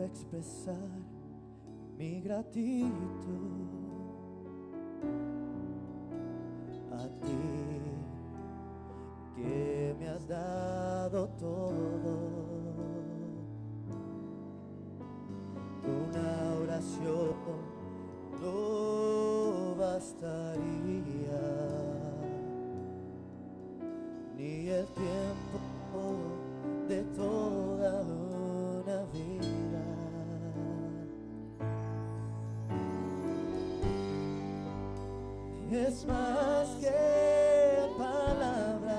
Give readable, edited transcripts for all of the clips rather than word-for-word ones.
expresar mi gratitud a ti, que me has dado todo. Una oración no bastaría, ni el tiempo de toda una vida. Es más que palabras,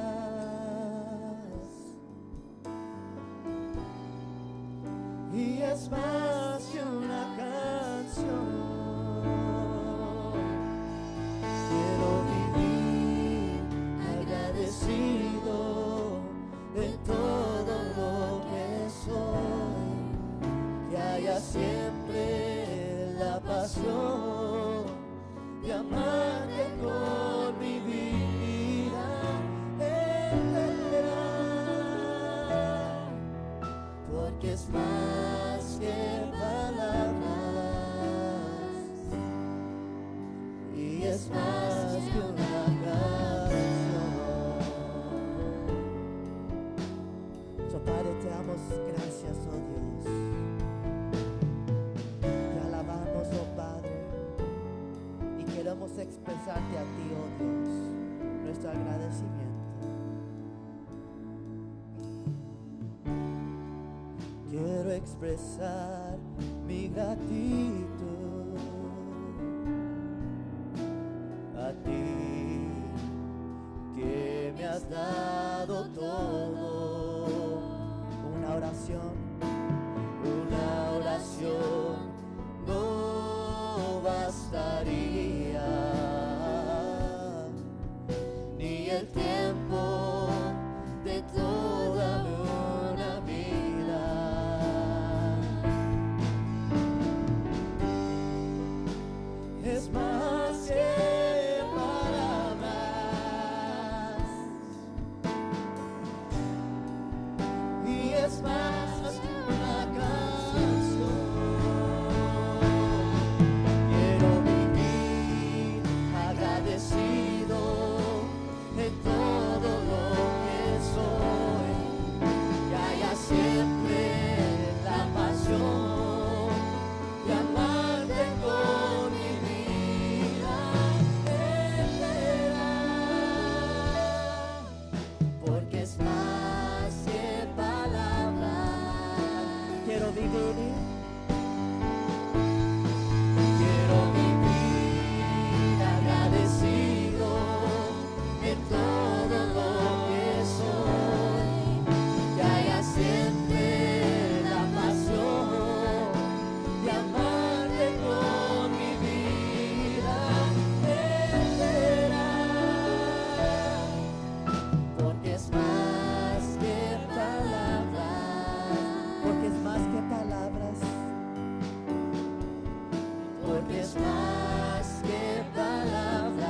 y es más que una canción. Quiero vivir agradecido de todo lo que soy, que haya siempre la pasión de amarte con mi vida entera, porque es más que palabras y es más que una canción. So, Padre, te damos gracias, oh Dios. Te alabamos, oh Padre, y queremos expresarte a ti, oh Dios, nuestro agradecimiento. Quiero expresar mi gratitud a ti, que me has dado todo. Una oración no bastaría, ni el tiempo de toda una vida. Es más que palabras, y es más que una canción. Quiero vivir agradecido de todo lo que soy, que haya siempre la pasión de amarte con mi vida entera, porque es más que palabras. Quiero vivir agradecido de todo lo que soy, que haya siempre la pasión de amarte con mi vida entera, porque es más que palabras, porque es más que palabras, porque es más que palabras,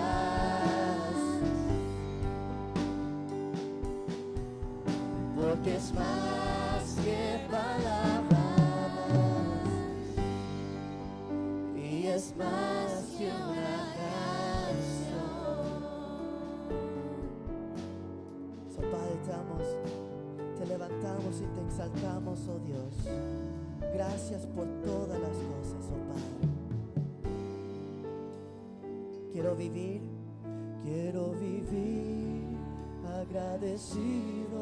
porque es más que palabras, y es más que una canción. So, Padre, te levantamos y te exaltamos, oh Dios. Gracias por todas las cosas, oh Padre. Quiero vivir agradecido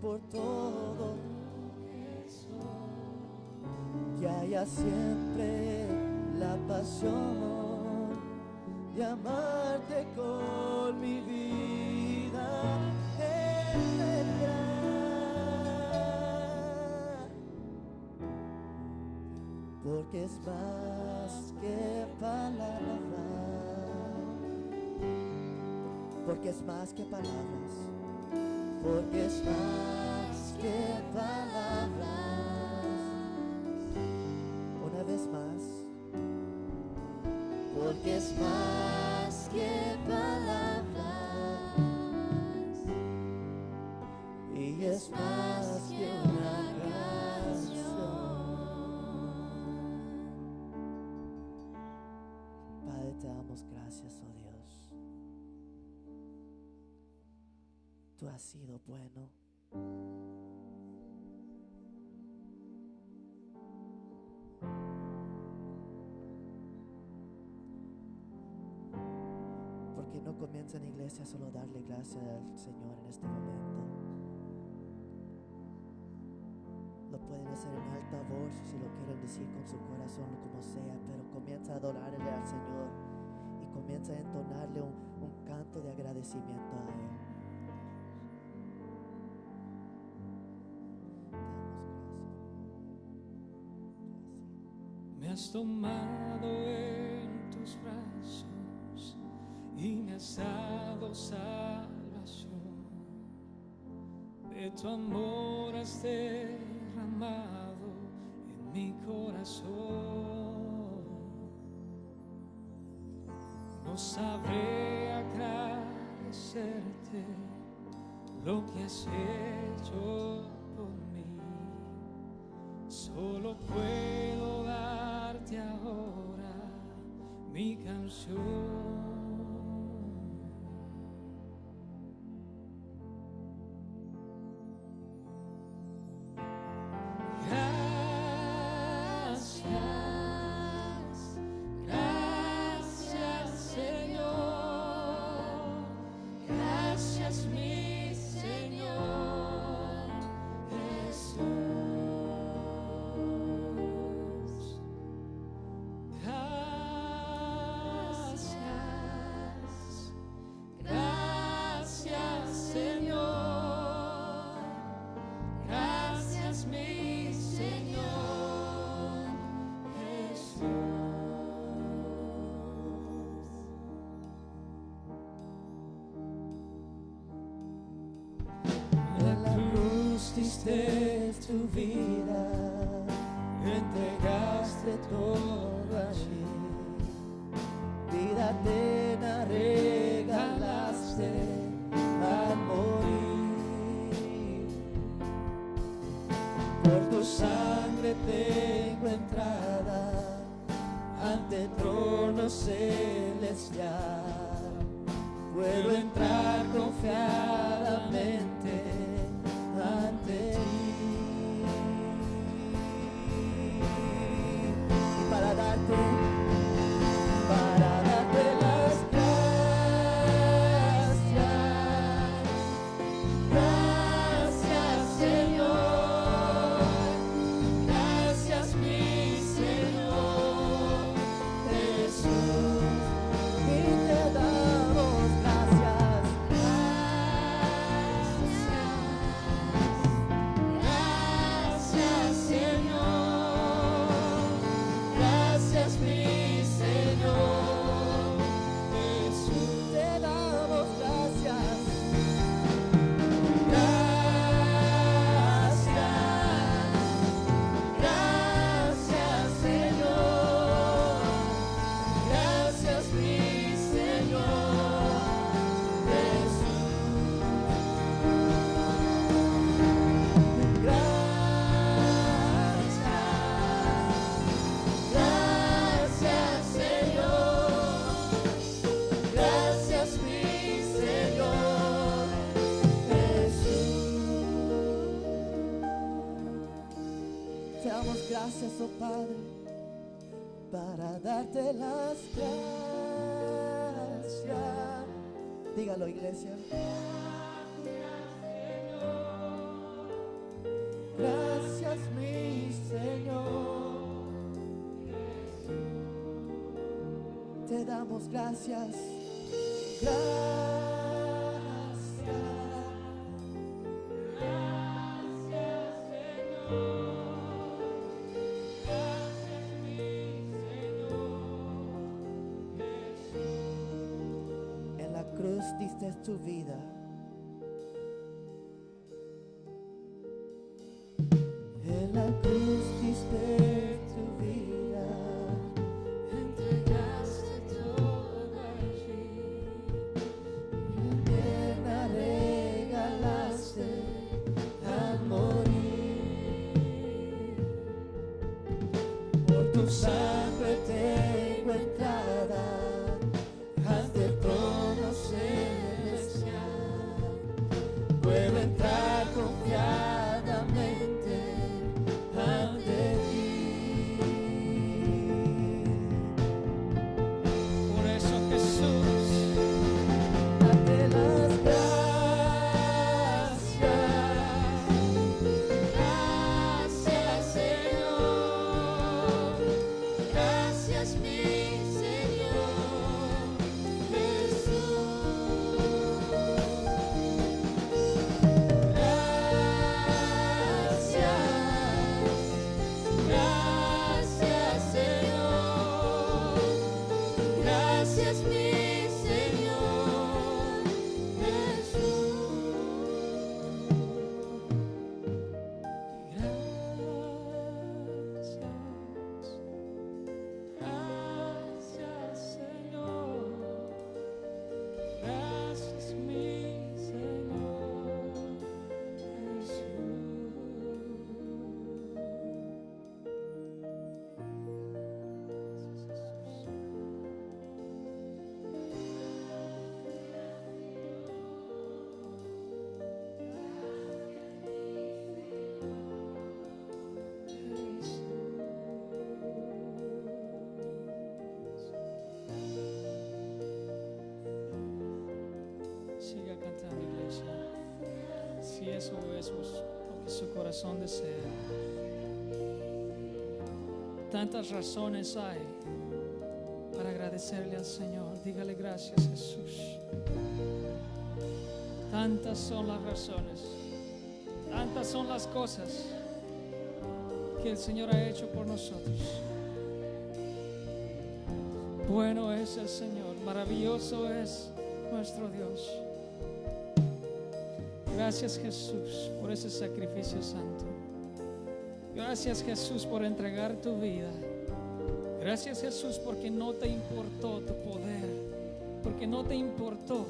por todo que haya siempre la pasión de amarte con mi vida entera, porque es más que palabras, porque es más que palabras, porque es más que palabras. Una vez más, porque es más que palabras, y es más que una canción. damos gracias, oh Dios. Tú has sido bueno. Porque no comienza en iglesia solo darle gracias al Señor en este momento. Lo pueden hacer en alta voz si lo quieren decir con su corazón, como sea, pero comienza a adorarle al Señor y comienza a entonarle un canto de agradecimiento a Él. Me has tomado en tus brazos y me has dado salvación. De tu amor has derramado en mi corazón. No sabré agradecerte lo que has hecho por mí. Solo puedo darte ahora mi canción. Diste tu vida, entregaste todo allí, vida eterna regalaste al morir. Por tu sangre tengo entrada ante el trono celestial, puedo entrar confiadamente ante ti. Para darte las gracias. Gracias, Señor. Gracias, mi Señor Jesús. Y te damos gracias. Gracias, Señor. Gracias, mi Señor Jesús. Te damos gracias. Gracias, Señor. Gracias, mi Señor Jesús. Gracias, Señor. Gracias, mi Señor Jesús. Te damos gracias, oh Padre, para darte las gracias. Dígalo, iglesia. Gracias, mi Señor. Te damos gracias. Gracias. En la cruz diste tu vida. En la cruz diste tu vida. Entregaste todo allí. Eterna regalaste al morir. Por tu sangre tengo entrada eso es lo que su corazón desea. Tantas razones hay para agradecerle al Señor. Dígale gracias, Jesús. Tantas son las razones, tantas son las cosas que el Señor ha hecho por nosotros. Bueno es el Señor, maravilloso es nuestro Dios. Gracias, Jesús, por ese sacrificio santo. Gracias, Jesús, por entregar tu vida. Gracias, Jesús, porque no te importó tu poder, porque no te importó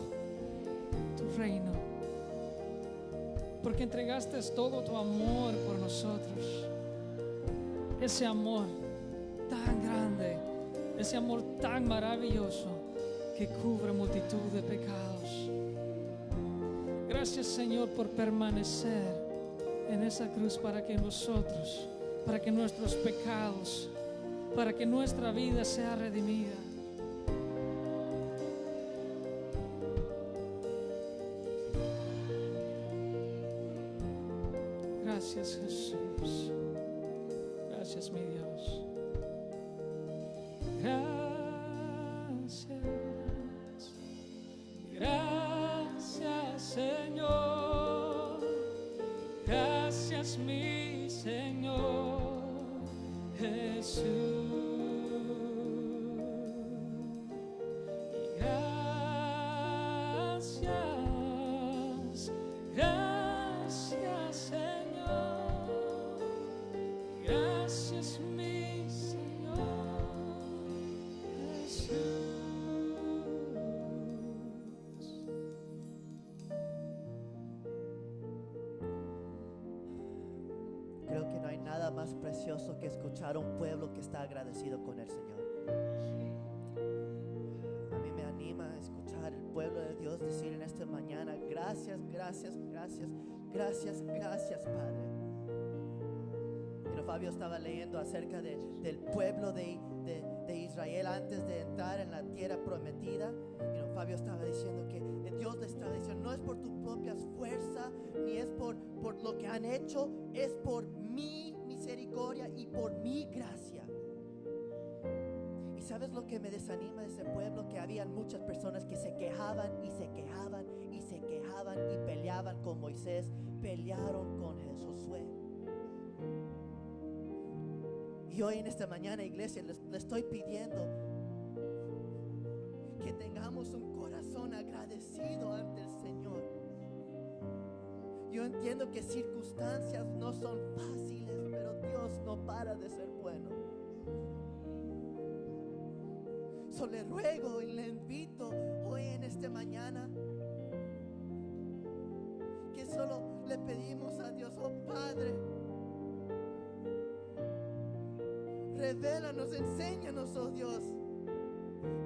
tu reino, porque entregaste todo tu amor por nosotros. Ese amor tan grande, ese amor tan maravilloso que cubre multitud de pecados. Gracias, Señor, por permanecer en esa cruz para que nosotros, para que nuestros pecados, para que nuestra vida sea redimida. Gracias, Jesús. Gracias, mi Dios. Gracias. Gracias, Señor. Gracias, mi Señor Jesús. Gracias, gracias, Señor. Gracias, mi Señor Jesús. Creo que no hay nada más precioso que escuchar a un pueblo que está agradecido con el Señor. A mí me anima a escuchar el pueblo de Dios decir en esta mañana: gracias, gracias, gracias, gracias, gracias, Padre. Pero Fabio estaba leyendo acerca del pueblo de Israel antes de entrar en la tierra prometida. Y Fabio estaba diciendo que Dios le estaba diciendo: no es por tus propias fuerzas, ni es por lo que han hecho, es por mi misericordia y por mi gracia. ¿Y sabes lo que me desanima de ese pueblo? Que habían muchas personas que se quejaban y se quejaban y se quejaban y peleaban con Moisés, pelearon con Josué. Y hoy en esta mañana, iglesia, le estoy pidiendo que tengamos un corazón agradecido ante el Señor. Yo entiendo que circunstancias no son fáciles, pero Dios no para de ser bueno. So le ruego y le invito hoy en esta mañana que solo le pedimos a Dios: oh Padre, revélanos, enséñanos, oh Dios,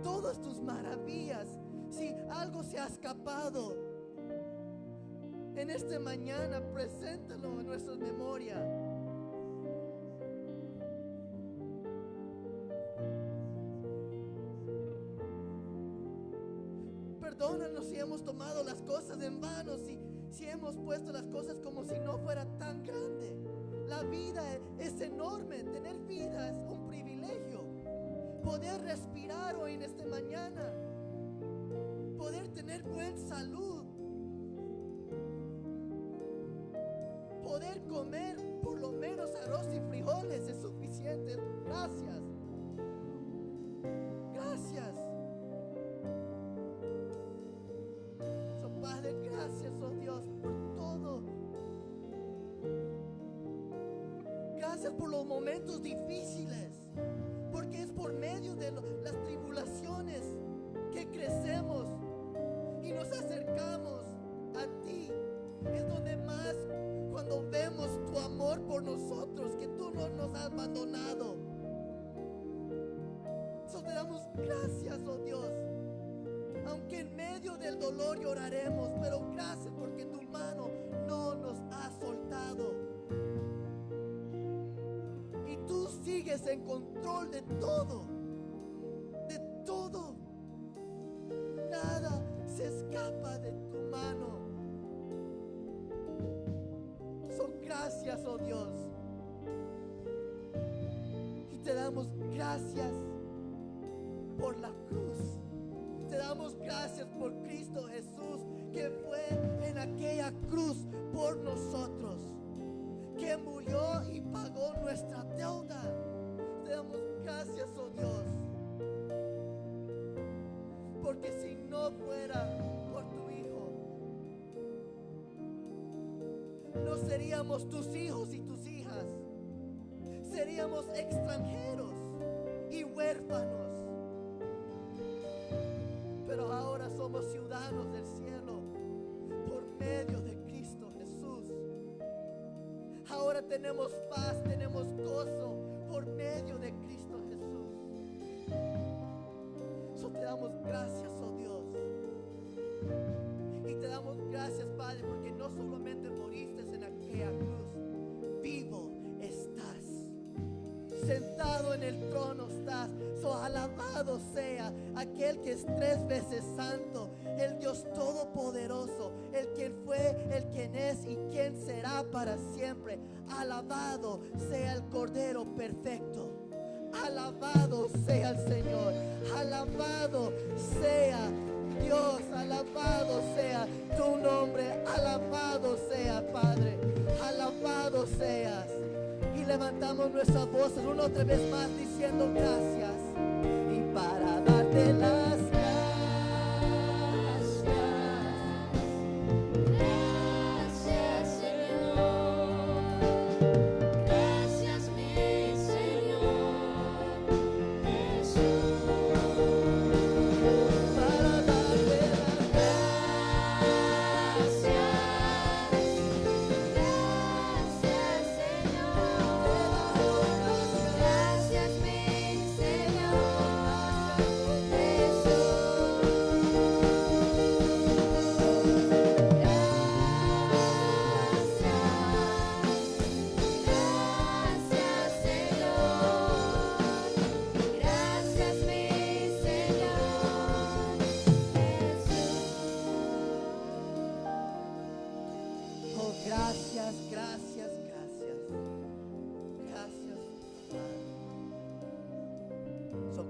todas tus maravillas. Si algo se ha escapado en esta mañana, preséntalo en nuestras memorias. Perdónanos si hemos tomado las cosas en vano, si hemos puesto las cosas como si no fuera tan grande. La vida es enorme, tener vida es un privilegio. Poder respirar hoy en esta mañana, poder tener buena salud, poder comer por lo menos arroz y frijoles es suficiente. Gracias. Gracias. So, Padre, gracias, oh Dios, por todo. Gracias por los momentos difíciles, porque es por medio de las tribulaciones que crecemos y nos acercamos a ti. Es donde más, cuando vemos tu amor por nosotros, que tú no nos has abandonado. So, te damos gracias, oh Dios. Aunque en medio del dolor lloraremos, pero gracias porque tu mano no nos ha soltado. Y tú sigues en control de todo. De todo. Nada se escapa de tu mano. damos gracias por la cruz. Te damos gracias por Cristo Jesús, que fue en aquella cruz por nosotros, que murió y pagó nuestra deuda. Te damos gracias, oh Dios, porque si no fuera por tu Hijo, no seríamos tus hijos y tus hijas. Seríamos extranjeros y huérfanos. Pero ahora somos ciudadanos del cielo por medio de Cristo Jesús. Ahora tenemos paz, tenemos gozo por medio de Cristo Jesús. So te damos gracias, oh Dios. Y te damos gracias, Padre, porque no solamente moriste en aquella cruz, vivo estás. Sentado en el trono estás. So alabado sea aquel que es 3 veces santo, el Dios todopoderoso, el quien fue, el quien es y quien será para siempre. Alabado sea el Cordero perfecto. Alabado sea el Señor. Alabado sea Dios. Alabado sea tu nombre. Alabado sea, Padre. Alabado seas. Y levantamos nuestras voces una otra vez más diciendo gracias. Y para darte las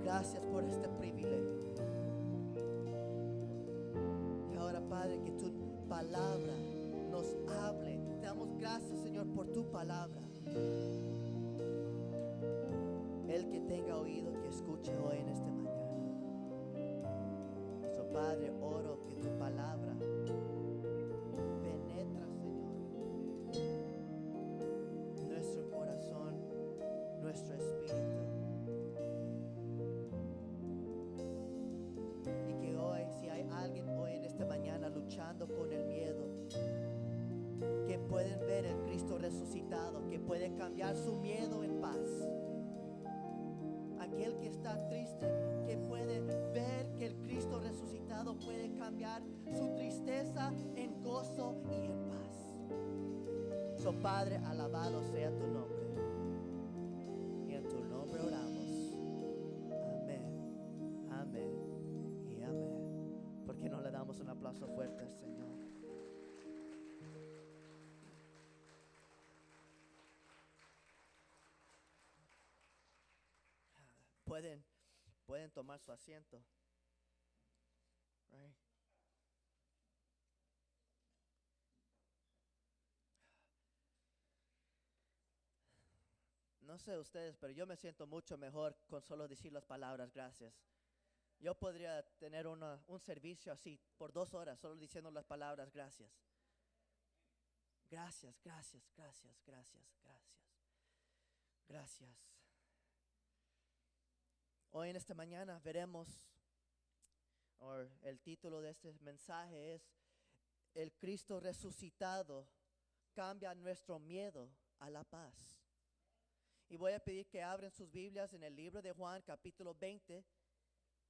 gracias por este privilegio. Y ahora, Padre, que tu palabra nos hable. Te damos gracias, Señor, por tu palabra. El que tenga oído, que escuche hoy en esta mañana. So, Padre, oro que tu palabra penetra, Señor, nuestro corazón, nuestro espíritu. Luchando con el miedo, que pueden ver el Cristo resucitado, que puede cambiar su miedo en paz. Aquel que está triste, que puede ver que el Cristo resucitado puede cambiar su tristeza en gozo y en paz. So, Padre, alabado sea tu nombre, y en tu nombre oramos. Amén, amén y amén. ¿Por qué no le damos un aplauso fuerte al Señor? Pueden tomar su asiento. Right. No sé ustedes, pero yo me siento mucho mejor con solo decir las palabras gracias. Yo podría tener un servicio así por 2 horas solo diciendo las palabras gracias. Gracias, gracias, gracias, gracias, gracias. Gracias. Hoy en esta mañana veremos, o el título de este mensaje es: el Cristo resucitado cambia nuestro miedo a la paz. Y voy a pedir que abran sus Biblias en el libro de Juan, capítulo 20.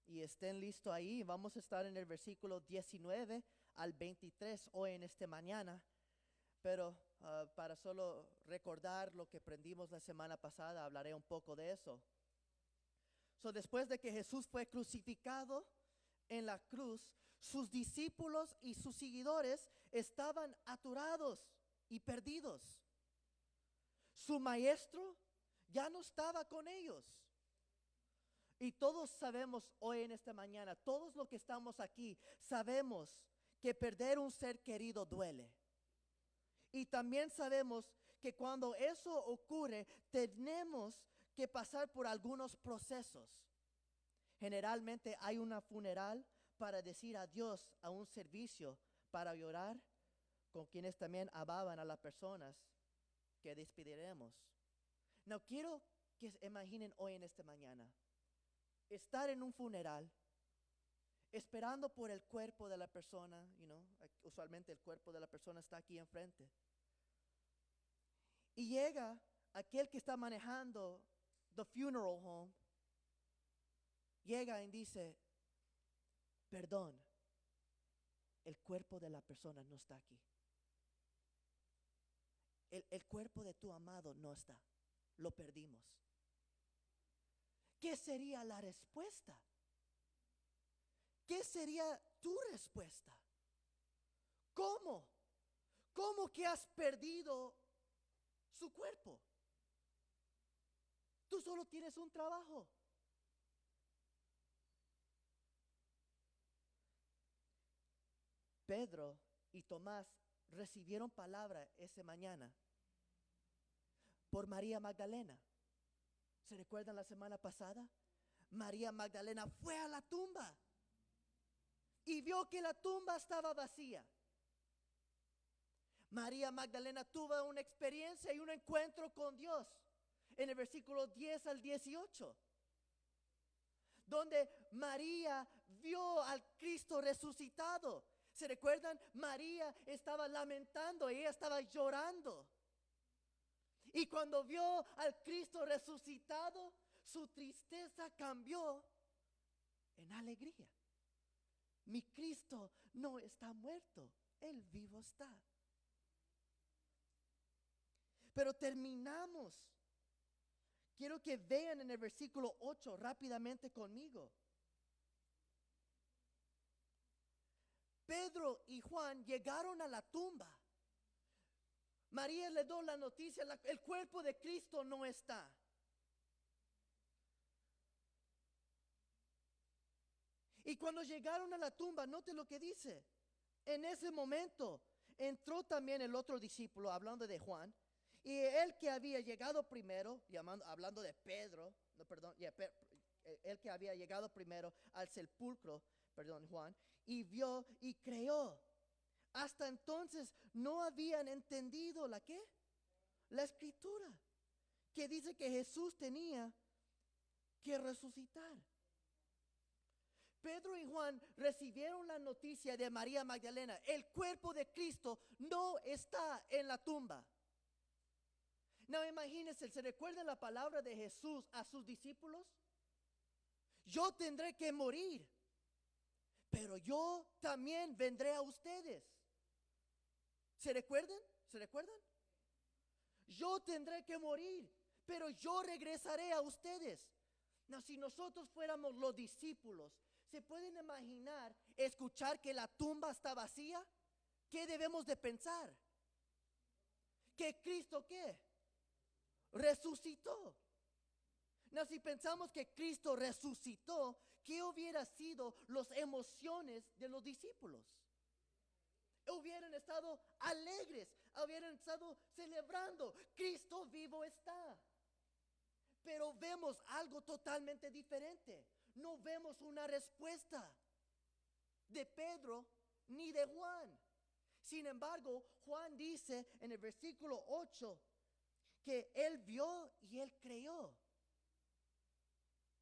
Y estén listos ahí. Vamos a estar en el versículo 19 al 23 hoy en esta mañana. Pero para solo recordar lo que aprendimos la semana pasada, hablaré un poco de eso. Después de que Jesús fue crucificado en la cruz, sus discípulos y sus seguidores estaban aturados y perdidos. Su maestro ya no estaba con ellos. Y todos sabemos hoy en esta mañana, todos los que estamos aquí, sabemos que perder un ser querido duele. Y también sabemos que cuando eso ocurre, tenemos que pasar por algunos procesos. Generalmente hay una funeral para decir adiós a un servicio, para llorar con quienes también amaban a las personas que despediremos. No quiero que se imaginen hoy en esta mañana estar en un funeral esperando por el cuerpo de la persona, usualmente el cuerpo de la persona está aquí enfrente. Y llega aquel que está manejando the funeral home, llega y dice, perdón, el cuerpo de la persona no está aquí. El cuerpo de tu amado no está, lo perdimos. ¿Qué sería la respuesta? ¿Qué sería tu respuesta? ¿Cómo? ¿Cómo que has perdido su cuerpo? Tú solo tienes un trabajo. Pedro y Tomás recibieron palabra esa mañana por María Magdalena. ¿Se recuerdan la semana pasada? María Magdalena fue a la tumba y vio que la tumba estaba vacía. María Magdalena tuvo una experiencia y un encuentro con Dios en el versículo 10 al 18, donde María vio al Cristo resucitado. ¿Se recuerdan? María estaba lamentando, ella estaba llorando. Y cuando vio al Cristo resucitado, su tristeza cambió en alegría. Mi Cristo no está muerto, Él vivo está. Pero terminamos. Quiero que vean en el versículo 8 rápidamente conmigo. Pedro y Juan llegaron a la tumba. María le dio la noticia, el cuerpo de Cristo no está. Y cuando llegaron a la tumba, note lo que dice. En ese momento entró también el otro discípulo, hablando de Juan, y él que había llegado primero, hablando de Pedro, él que había llegado primero al sepulcro, Juan, y vio y creyó. Hasta entonces no habían entendido la ¿qué? La escritura, que dice que Jesús tenía que resucitar. Pedro y Juan recibieron la noticia de María Magdalena. El cuerpo de Cristo no está en la tumba. No, imagínense, ¿se recuerdan la palabra de Jesús a sus discípulos? Yo tendré que morir, pero yo también vendré a ustedes. ¿Se recuerdan? ¿Se recuerdan? Yo tendré que morir, pero yo regresaré a ustedes. No, si nosotros fuéramos los discípulos, ¿se pueden imaginar escuchar que la tumba está vacía? ¿Qué debemos de pensar? ¿Que Cristo qué? Resucitó. No, si pensamos que Cristo resucitó, ¿qué hubiera sido las emociones de los discípulos? Hubieran estado alegres, hubieran estado celebrando, Cristo vivo está. Pero vemos algo totalmente diferente. No vemos una respuesta de Pedro ni de Juan. Sin embargo, Juan dice en el versículo 8 que él vio y él creyó.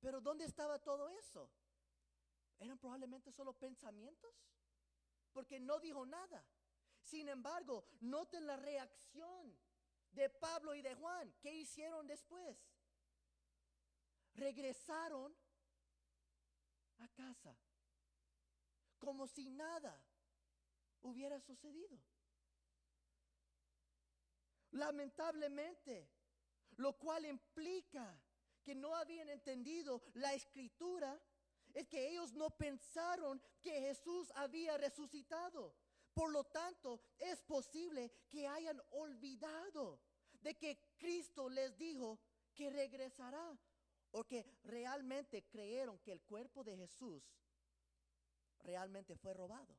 Pero ¿dónde estaba todo eso? ¿Eran probablemente solo pensamientos? Porque no dijo nada. Sin embargo, noten la reacción de Pablo y de Juan. ¿Qué hicieron después? Regresaron a casa como si nada hubiera sucedido. Lamentablemente, lo cual implica que no habían entendido la escritura, es que ellos no pensaron que Jesús había resucitado. Por lo tanto, es posible que hayan olvidado de que Cristo les dijo que regresará o que realmente creyeron que el cuerpo de Jesús realmente fue robado.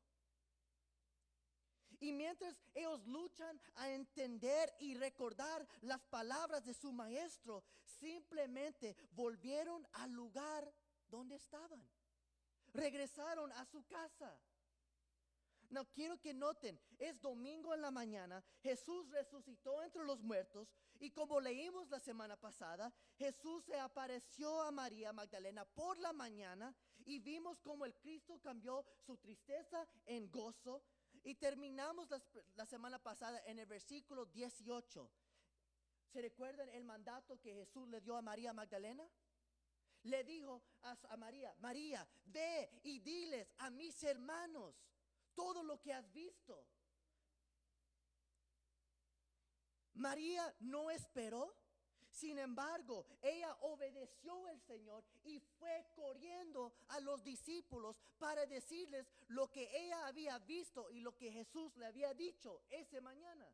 Y mientras ellos luchan a entender y recordar las palabras de su maestro, simplemente volvieron al lugar donde estaban. Regresaron a su casa. No, quiero que noten, es domingo en la mañana, Jesús resucitó entre los muertos y como leímos la semana pasada, Jesús se apareció a María Magdalena por la mañana y vimos cómo el Cristo cambió su tristeza en gozo y terminamos la semana pasada en el versículo 18. ¿Se recuerdan el mandato que Jesús le dio a María Magdalena? Le dijo a María, María, ve y diles a mis hermanos todo lo que has visto. María no esperó, sin embargo, ella obedeció al Señor y fue corriendo a los discípulos para decirles lo que ella había visto y lo que Jesús le había dicho esa mañana.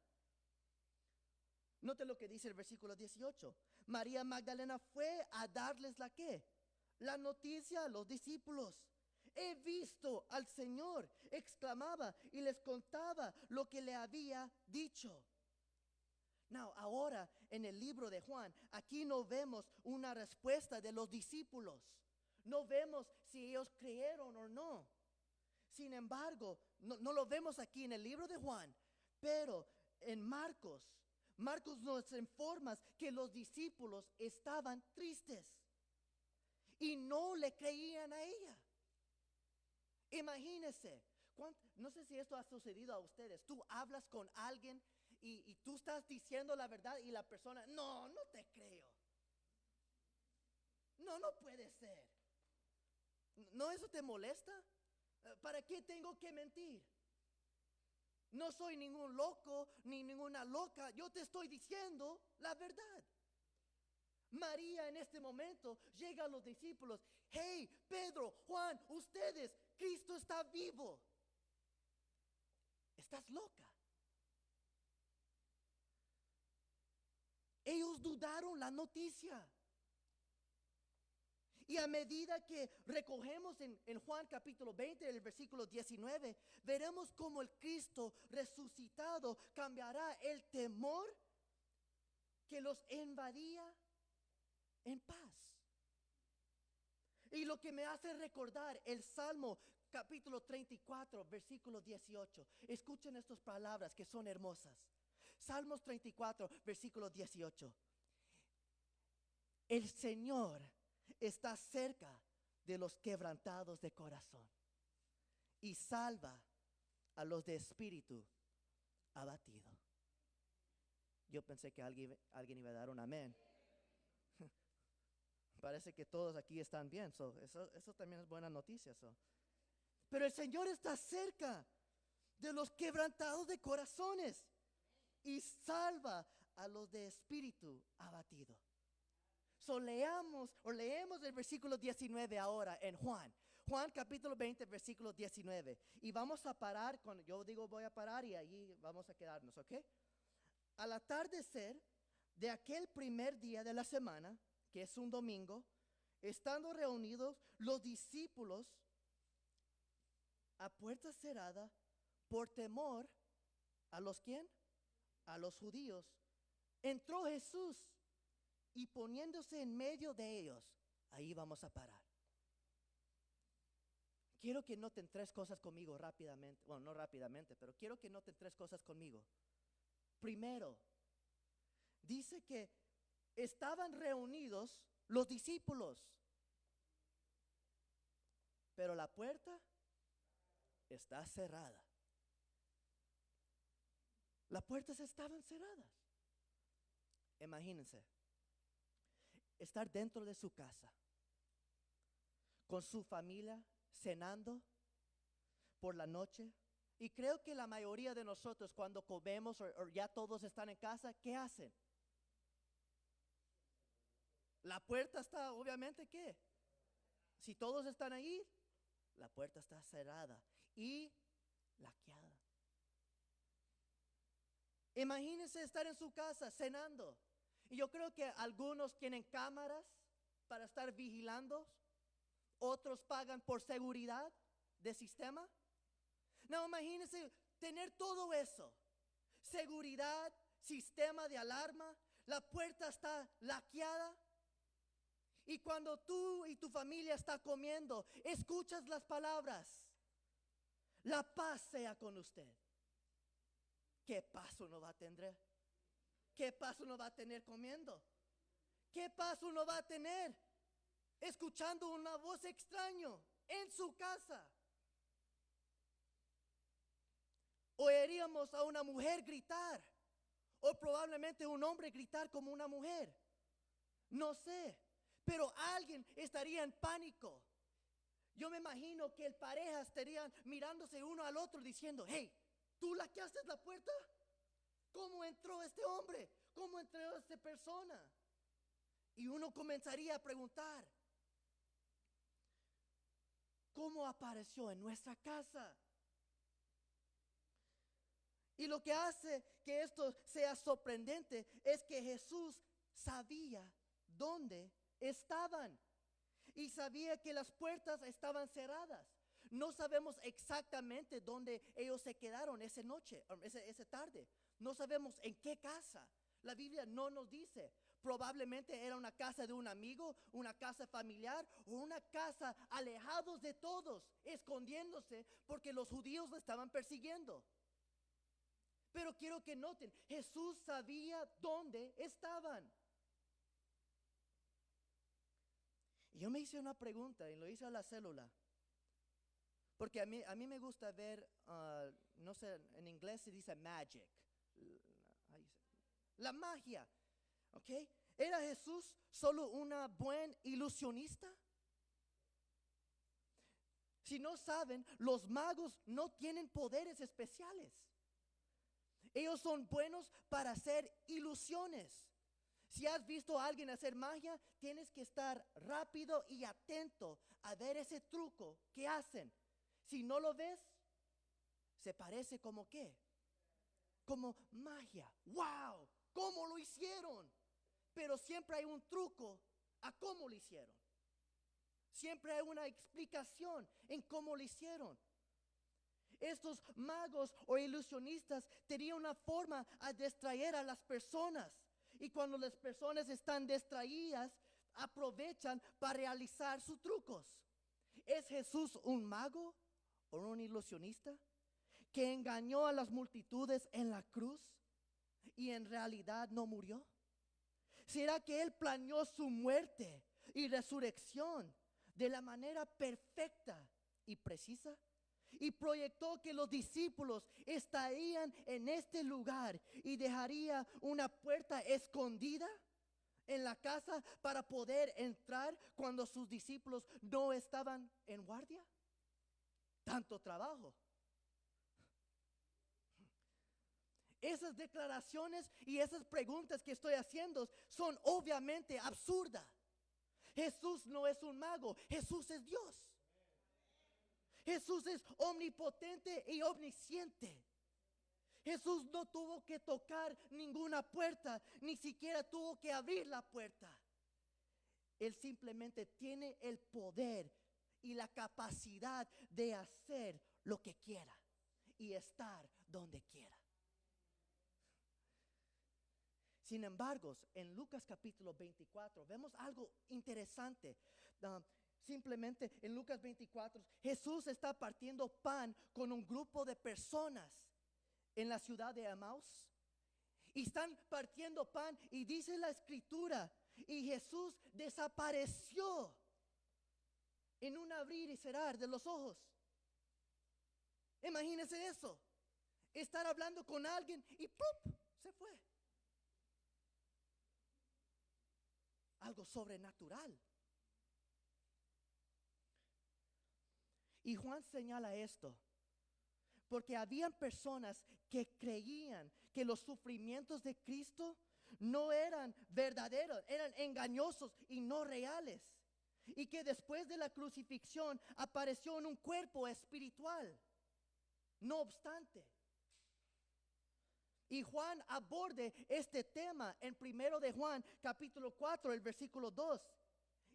Note lo que dice el versículo 18. María Magdalena fue a darles la ¿qué? La noticia a los discípulos. He visto al Señor, exclamaba y les contaba lo que le había dicho. Now, ahora en el libro de Juan, aquí no vemos una respuesta de los discípulos. No vemos si ellos creyeron o no. Sin embargo, no lo vemos aquí en el libro de Juan, pero en Marcos nos informa que los discípulos estaban tristes y no le creían a ella. Imagínense, no sé si esto ha sucedido a ustedes. Tú hablas con alguien y tú estás diciendo la verdad y la persona, no te creo. No puede ser. ¿No eso te molesta? ¿Para qué tengo que mentir? No soy ningún loco ni ninguna loca. Yo te estoy diciendo la verdad. María en este momento llega a los discípulos. Hey, Pedro, Juan, ustedes, Cristo está vivo. Estás loca. Ellos dudaron la noticia. Y a medida que recogemos en Juan capítulo 20, el versículo 19, veremos cómo el Cristo resucitado cambiará el temor que los invadía en paz. Y lo que me hace recordar el Salmo capítulo 34, versículo 18. Escuchen estas palabras que son hermosas. Salmos 34, versículo 18. El Señor está cerca de los quebrantados de corazón y salva a los de espíritu abatido. Yo pensé que alguien iba a dar un amén. Parece que todos aquí están bien. Eso también es buena noticia. Pero el Señor está cerca de los quebrantados de corazones y salva a los de espíritu abatido. Leemos el versículo 19 ahora en Juan capítulo 20, versículo 19. Y vamos a parar, cuando yo digo voy a parar y ahí vamos a quedarnos, ¿ok? Al atardecer de aquel primer día de la semana, que es un domingo, estando reunidos los discípulos a puerta cerrada por temor a los ¿quién? A los judíos, entró Jesús y poniéndose en medio de ellos, ahí vamos a parar. Quiero que noten tres cosas conmigo rápidamente. Bueno, no rápidamente, pero quiero que noten tres cosas conmigo. Primero, dice que estaban reunidos los discípulos, pero la puerta está cerrada. Las puertas estaban cerradas. Imagínense estar dentro de su casa con su familia cenando por la noche. Y creo que la mayoría de nosotros cuando comemos o ya todos están en casa, ¿qué hacen? La puerta está, obviamente, ¿qué? Si todos están ahí, la puerta está cerrada y laqueada. Imagínense estar en su casa cenando. Y yo creo que algunos tienen cámaras para estar vigilando. Otros pagan por seguridad de sistema. No, imagínense tener todo eso. Seguridad, sistema de alarma, la puerta está laqueada. Y cuando tú y tu familia está comiendo, escuchas las palabras: la paz sea con usted. ¿Qué paz uno va a tener? ¿Qué paz uno va a tener comiendo? ¿Qué paz uno va a tener escuchando una voz extraña en su casa? Oiríamos a una mujer gritar, o probablemente un hombre gritar como una mujer. No sé, pero alguien estaría en pánico. Yo me imagino que el pareja estarían mirándose uno al otro diciendo: hey, ¿tú laqueaste la puerta? ¿Cómo entró este hombre? ¿Cómo entró esta persona? Y uno comenzaría a preguntar: ¿cómo apareció en nuestra casa? Y lo que hace que esto sea sorprendente es que Jesús sabía dónde estaban y sabía que las puertas estaban cerradas. No sabemos exactamente dónde ellos se quedaron esa noche, esa tarde. No sabemos en qué casa. La Biblia no nos dice. Probablemente era una casa de un amigo, una casa familiar o una casa alejados de todos, escondiéndose porque los judíos lo estaban persiguiendo. Pero quiero que noten, Jesús sabía dónde estaban. Y yo me hice una pregunta y lo hice a la célula. Porque a mí me gusta ver, no sé, en inglés se dice magic. La magia, ¿ok? ¿Era Jesús solo una buen ilusionista? Si no saben, los magos no tienen poderes especiales. Ellos son buenos para hacer ilusiones. Si has visto a alguien hacer magia, tienes que estar rápido y atento a ver ese truco que hacen. Si no lo ves, se parece como ¿qué? Como magia. ¡Wow! ¿Cómo lo hicieron? Pero siempre hay un truco a cómo lo hicieron. Siempre hay una explicación en cómo lo hicieron. Estos magos o ilusionistas tenían una forma a distraer a las personas. Y cuando las personas están distraídas, aprovechan para realizar sus trucos. ¿Es Jesús un mago o un ilusionista que engañó a las multitudes en la cruz y en realidad no murió? ¿Será que Él planeó su muerte y resurrección de la manera perfecta y precisa? Y proyectó que los discípulos estarían en este lugar y dejaría una puerta escondida en la casa para poder entrar cuando sus discípulos no estaban en guardia. Tanto trabajo. Esas declaraciones y esas preguntas que estoy haciendo son obviamente absurdas. Jesús no es un mago, Jesús es Dios. Jesús es omnipotente y omnisciente. Jesús no tuvo que tocar ninguna puerta, ni siquiera tuvo que abrir la puerta. Él simplemente tiene el poder y la capacidad de hacer lo que quiera y estar donde quiera. Sin embargo, en Lucas capítulo 24 vemos algo interesante. Simplemente en Lucas 24, Jesús está partiendo pan con un grupo de personas en la ciudad de Emaús. Y están partiendo pan y dice la escritura, y Jesús desapareció en un abrir y cerrar de los ojos. Imagínense eso. Estar hablando con alguien y ¡pum! Se fue. Algo sobrenatural. Y Juan señala esto porque habían personas que creían que los sufrimientos de Cristo no eran verdaderos, eran engañosos y no reales. Y que después de la crucifixión apareció en un cuerpo espiritual. No obstante, y Juan aborde este tema en 1 de Juan capítulo 4, el versículo 2.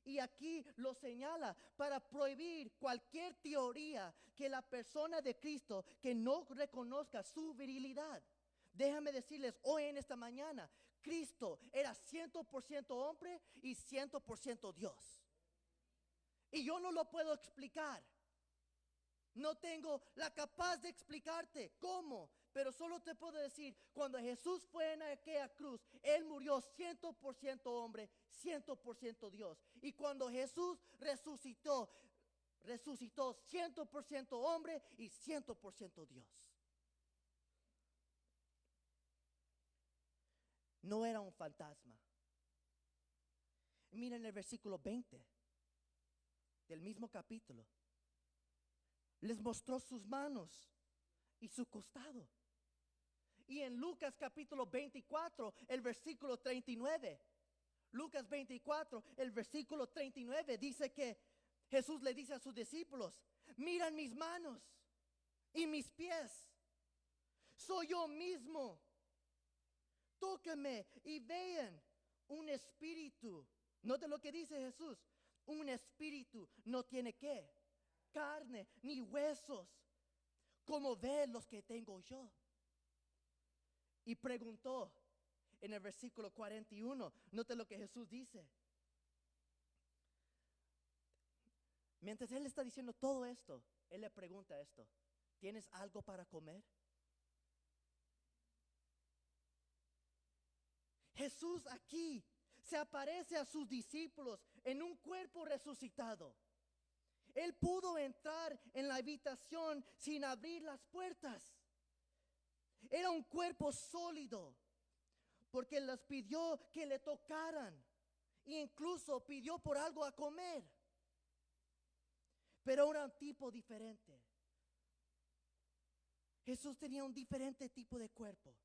Y aquí lo señala para prohibir cualquier teoría que la persona de Cristo que no reconozca su virilidad. Déjame decirles hoy en esta mañana, Cristo era 100% hombre y 100% Dios. Y yo no lo puedo explicar. No tengo la capaz de explicarte cómo, pero solo te puedo decir, cuando Jesús fue en aquella cruz, Él murió 100% hombre, 100% Dios. Y cuando Jesús resucitó 100% hombre y 100% Dios. No era un fantasma. Miren el versículo 20 del mismo capítulo. Les mostró sus manos y su costado. Y en Lucas capítulo 24, el versículo 39. Lucas 24, el versículo 39 dice que Jesús le dice a sus discípulos: miran mis manos y mis pies. Soy yo mismo. Tóquenme y vean. Un espíritu. Note lo que dice Jesús. Un espíritu no tiene ¿qué? Carne ni huesos, como ven los que tengo yo. Y preguntó en el versículo 41, note lo que Jesús dice. Mientras Él está diciendo todo esto, Él le pregunta esto: ¿tienes algo para comer? Jesús aquí se aparece a sus discípulos en un cuerpo resucitado. Él pudo entrar en la habitación sin abrir las puertas. Era un cuerpo sólido, porque les pidió que le tocaran e incluso pidió por algo a comer. Pero era un tipo diferente. Jesús tenía un diferente tipo de cuerpo,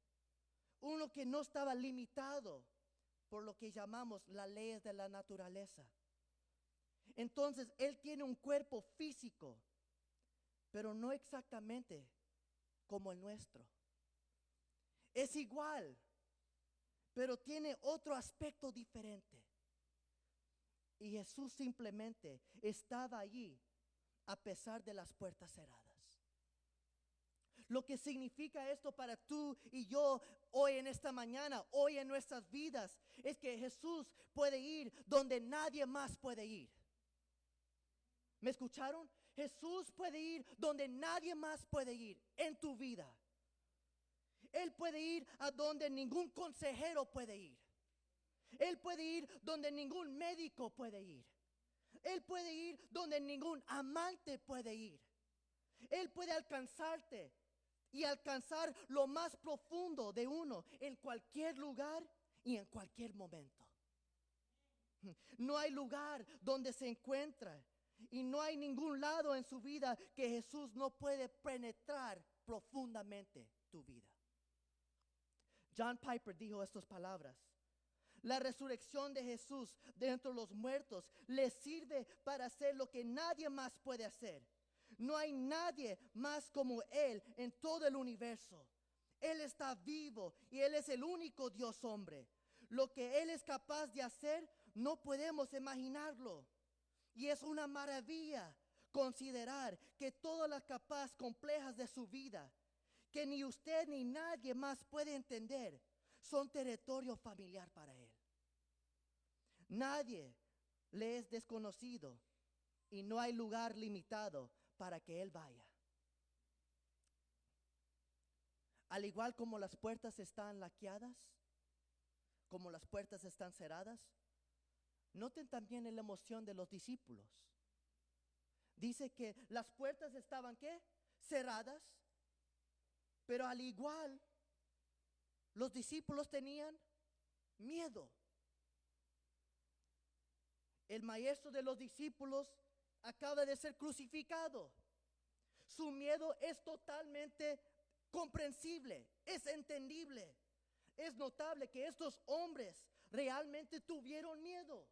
uno que no estaba limitado por lo que llamamos las leyes de la naturaleza. Entonces Él tiene un cuerpo físico, pero no exactamente como el nuestro. Es igual, pero tiene otro aspecto diferente. Y Jesús simplemente estaba allí a pesar de las puertas cerradas. Lo que significa esto para tú y yo hoy en esta mañana, hoy en nuestras vidas, es que Jesús puede ir donde nadie más puede ir. ¿Me escucharon? Jesús puede ir donde nadie más puede ir en tu vida. Él puede ir a donde ningún consejero puede ir. Él puede ir donde ningún médico puede ir. Él puede ir donde ningún amante puede ir. Él puede alcanzarte y alcanzar lo más profundo de uno en cualquier lugar y en cualquier momento. No hay lugar donde se encuentra y no hay ningún lado en su vida que Jesús no puede penetrar profundamente tu vida. John Piper dijo estas palabras: la resurrección de Jesús de entre los muertos le sirve para hacer lo que nadie más puede hacer. No hay nadie más como Él en todo el universo. Él está vivo y Él es el único Dios hombre. Lo que Él es capaz de hacer no podemos imaginarlo. Y es una maravilla considerar que todas las capas complejas de su vida, que ni usted ni nadie más puede entender, son territorio familiar para Él. Nadie le es desconocido y no hay lugar limitado para que Él vaya. Al igual como las puertas están laqueadas, como las puertas están cerradas, noten también la emoción de los discípulos. Dice que las puertas estaban ¿qué? Cerradas, pero al igual los discípulos tenían miedo. El maestro de los discípulos acaba de ser crucificado. Su miedo es totalmente comprensible, es entendible. Es notable que estos hombres realmente tuvieron miedo.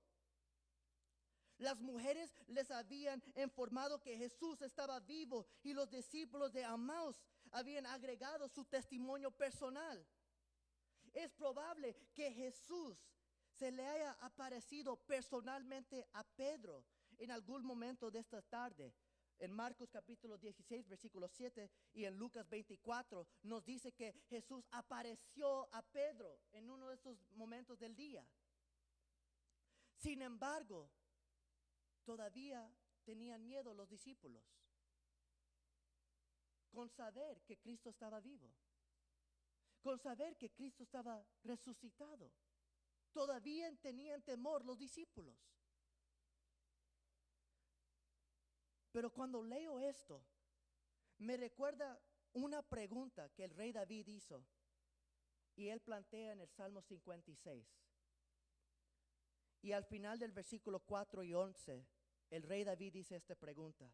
Las mujeres les habían informado que Jesús estaba vivo y los discípulos de Emaús habían agregado su testimonio personal. Es probable que Jesús se le haya aparecido personalmente a Pedro en algún momento de esta tarde. En Marcos capítulo 16, versículo 7 y en Lucas 24 nos dice que Jesús apareció a Pedro en uno de estos momentos del día. Sin embargo, todavía tenían miedo los discípulos con saber que Cristo estaba vivo, con saber que Cristo estaba resucitado. Todavía tenían temor los discípulos. Pero cuando leo esto, me recuerda una pregunta que el rey David hizo. Y él plantea en el Salmo 56. Y al final del versículo 4 y 11, el rey David dice esta pregunta: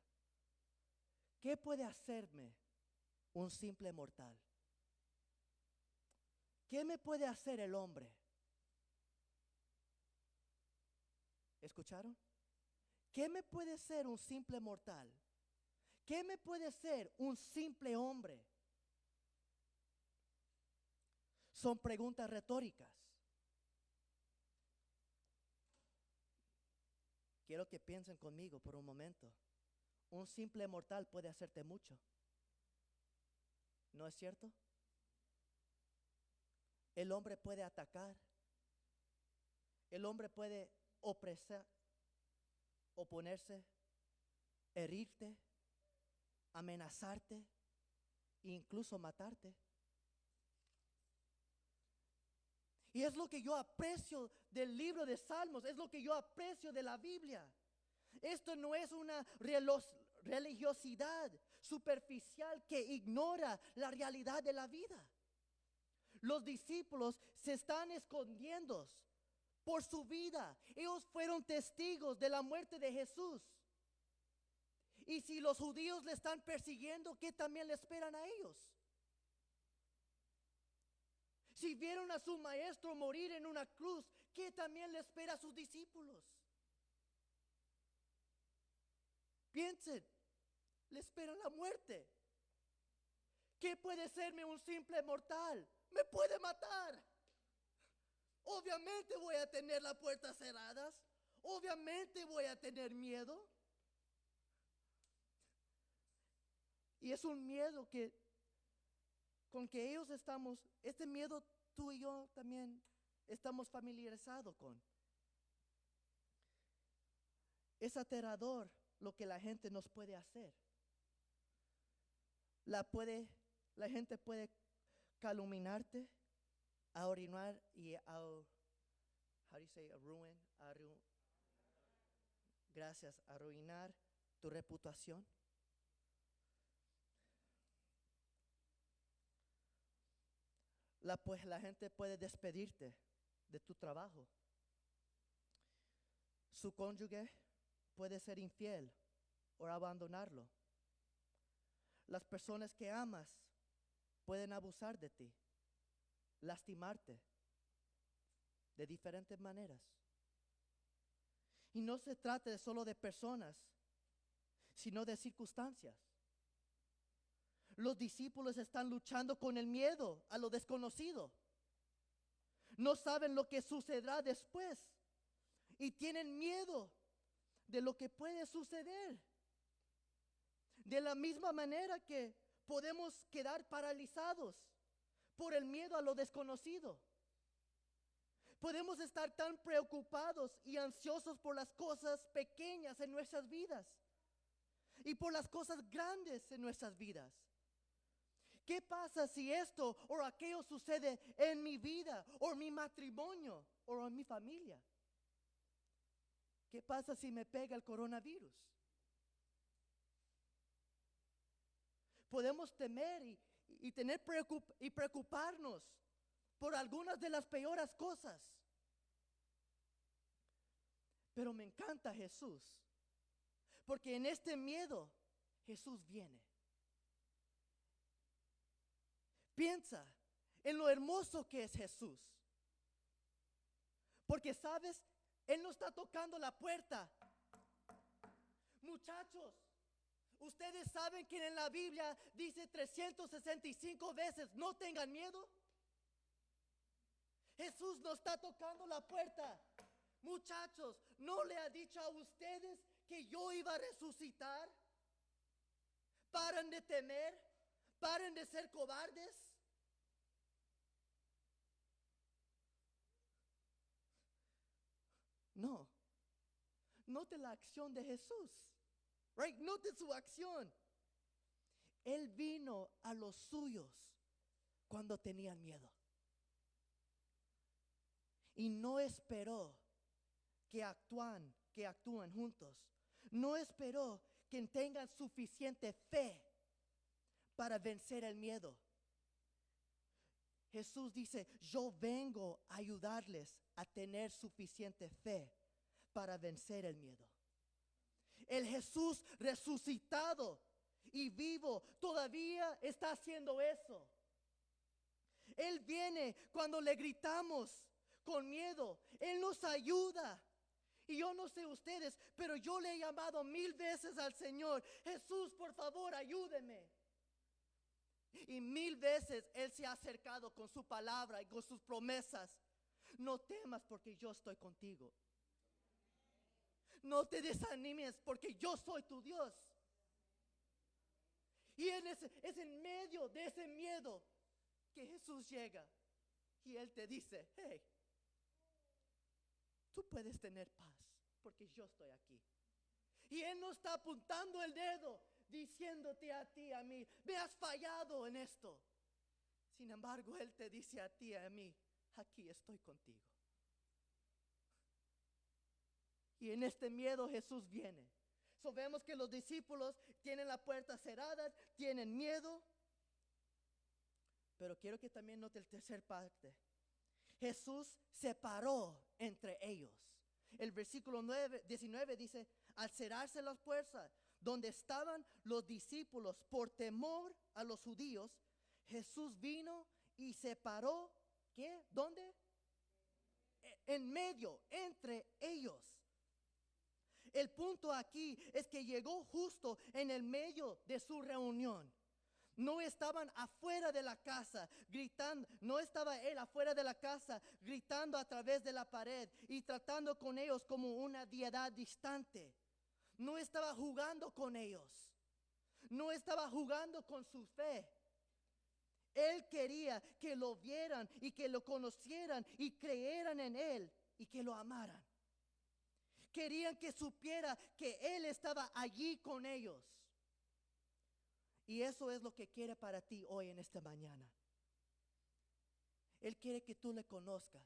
¿qué puede hacerme un simple mortal? ¿Qué me puede hacer el hombre? ¿Escucharon? ¿Qué me puede ser un simple mortal? ¿Qué me puede ser un simple hombre? Son preguntas retóricas. Quiero que piensen conmigo por un momento. Un simple mortal puede hacerte mucho. ¿No es cierto? El hombre puede atacar. El hombre puede opresar, oponerse, herirte, amenazarte e incluso matarte. Y es lo que yo aprecio del libro de Salmos, es lo que yo aprecio de la Biblia. Esto no es una religiosidad superficial que ignora la realidad de la vida. Los discípulos se están escondiendo por su vida. Ellos fueron testigos de la muerte de Jesús. Y si los judíos le están persiguiendo, ¿qué también le esperan a ellos? Si vieron a su maestro morir en una cruz, ¿qué también le espera a sus discípulos? Piensen, le espera la muerte. ¿Qué puede serme un simple mortal? Me puede matar. Obviamente voy a tener las puertas cerradas. Obviamente voy a tener miedo. Y es un miedo con que ellos estamos, este miedo tú y yo también estamos familiarizados con. Es aterrador lo que la gente nos puede hacer. La gente puede calumniarte, arruinar y arruinar tu reputación. La gente puede despedirte de tu trabajo. Su cónyuge puede ser infiel o abandonarlo. Las personas que amas pueden abusar de ti, lastimarte de diferentes maneras. Y no se trata solo de personas, sino de circunstancias. Los discípulos están luchando con el miedo a lo desconocido. No saben lo que sucederá después y tienen miedo de lo que puede suceder. De la misma manera que podemos quedar paralizados por el miedo a lo desconocido. Podemos estar tan preocupados y ansiosos por las cosas pequeñas en nuestras vidas y por las cosas grandes en nuestras vidas. ¿Qué pasa si esto o aquello sucede en mi vida o en mi matrimonio o en mi familia? ¿Qué pasa si me pega el coronavirus? Podemos temer y preocuparnos por algunas de las peores cosas. Pero me encanta Jesús, porque en este miedo Jesús viene. Piensa en lo hermoso que es Jesús. Porque sabes, Él no está tocando la puerta. Muchachos, ustedes saben que en la Biblia dice 365 veces, no tengan miedo. Jesús no está tocando la puerta. Muchachos, ¿no le ha dicho a ustedes que yo iba a resucitar? Paren de temer, paren de ser cobardes. No, note la acción de Jesús. Right? Note su acción. Él vino a los suyos cuando tenían miedo. Y no esperó que actúen juntos. No esperó que tengan suficiente fe para vencer el miedo. Jesús dice, yo vengo a ayudarles a tener suficiente fe para vencer el miedo. El Jesús resucitado y vivo todavía está haciendo eso. Él viene cuando le gritamos con miedo. Él nos ayuda. Y yo no sé ustedes, pero yo le he llamado 1000 veces al Señor. Jesús, por favor, ayúdeme. Y 1000 veces Él se ha acercado con su palabra y con sus promesas. No temas porque yo estoy contigo. No te desanimes porque yo soy tu Dios. Y es en medio de ese miedo que Jesús llega. Y Él te dice, hey, tú puedes tener paz porque yo estoy aquí. Y Él no está apuntando el dedo diciéndote a ti, a mí, me has fallado en esto. Sin embargo, Él te dice a ti, a mí, aquí estoy contigo. Y en este miedo Jesús viene. Vemos que los discípulos tienen la puerta cerrada, tienen miedo. Pero quiero que también note el tercer parte. Jesús se paró entre ellos. El versículo 19 dice, al cerrarse las puertas donde estaban los discípulos por temor a los judíos, Jesús vino y se paró, ¿qué? ¿Dónde? En medio, entre ellos. El punto aquí es que llegó justo en el medio de su reunión. No estaban afuera de la casa gritando, no estaba Él afuera de la casa gritando a través de la pared y tratando con ellos como una deidad distante. No estaba jugando con ellos. No estaba jugando con su fe. Él quería que lo vieran y que lo conocieran y creyeran en Él y que lo amaran. Querían que supiera que Él estaba allí con ellos. Y eso es lo que quiere para ti hoy en esta mañana. Él quiere que tú le conozcas.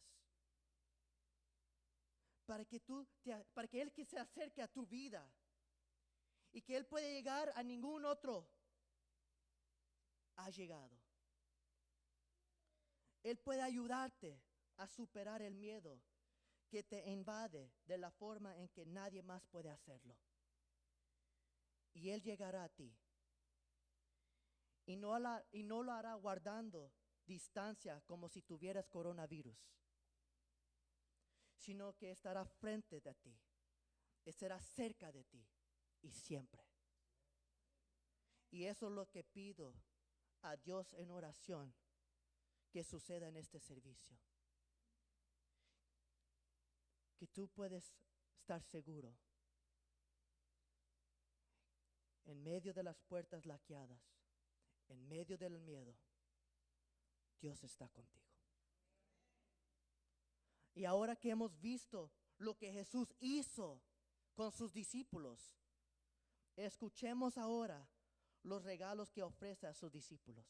Para que Él que se acerque a tu vida. Y que Él puede llegar a ningún otro. Ha llegado. Él puede ayudarte a superar el miedo que te invade de la forma en que nadie más puede hacerlo. Y Él llegará a ti. Y no lo hará guardando distancia como si tuvieras coronavirus, sino que estará frente de ti, estará cerca de ti y siempre. Y eso es lo que pido a Dios en oración que suceda en este servicio. Que tú puedes estar seguro en medio de las puertas laqueadas. En medio del miedo, Dios está contigo. Y ahora que hemos visto lo que Jesús hizo con sus discípulos, escuchemos ahora los regalos que ofrece a sus discípulos.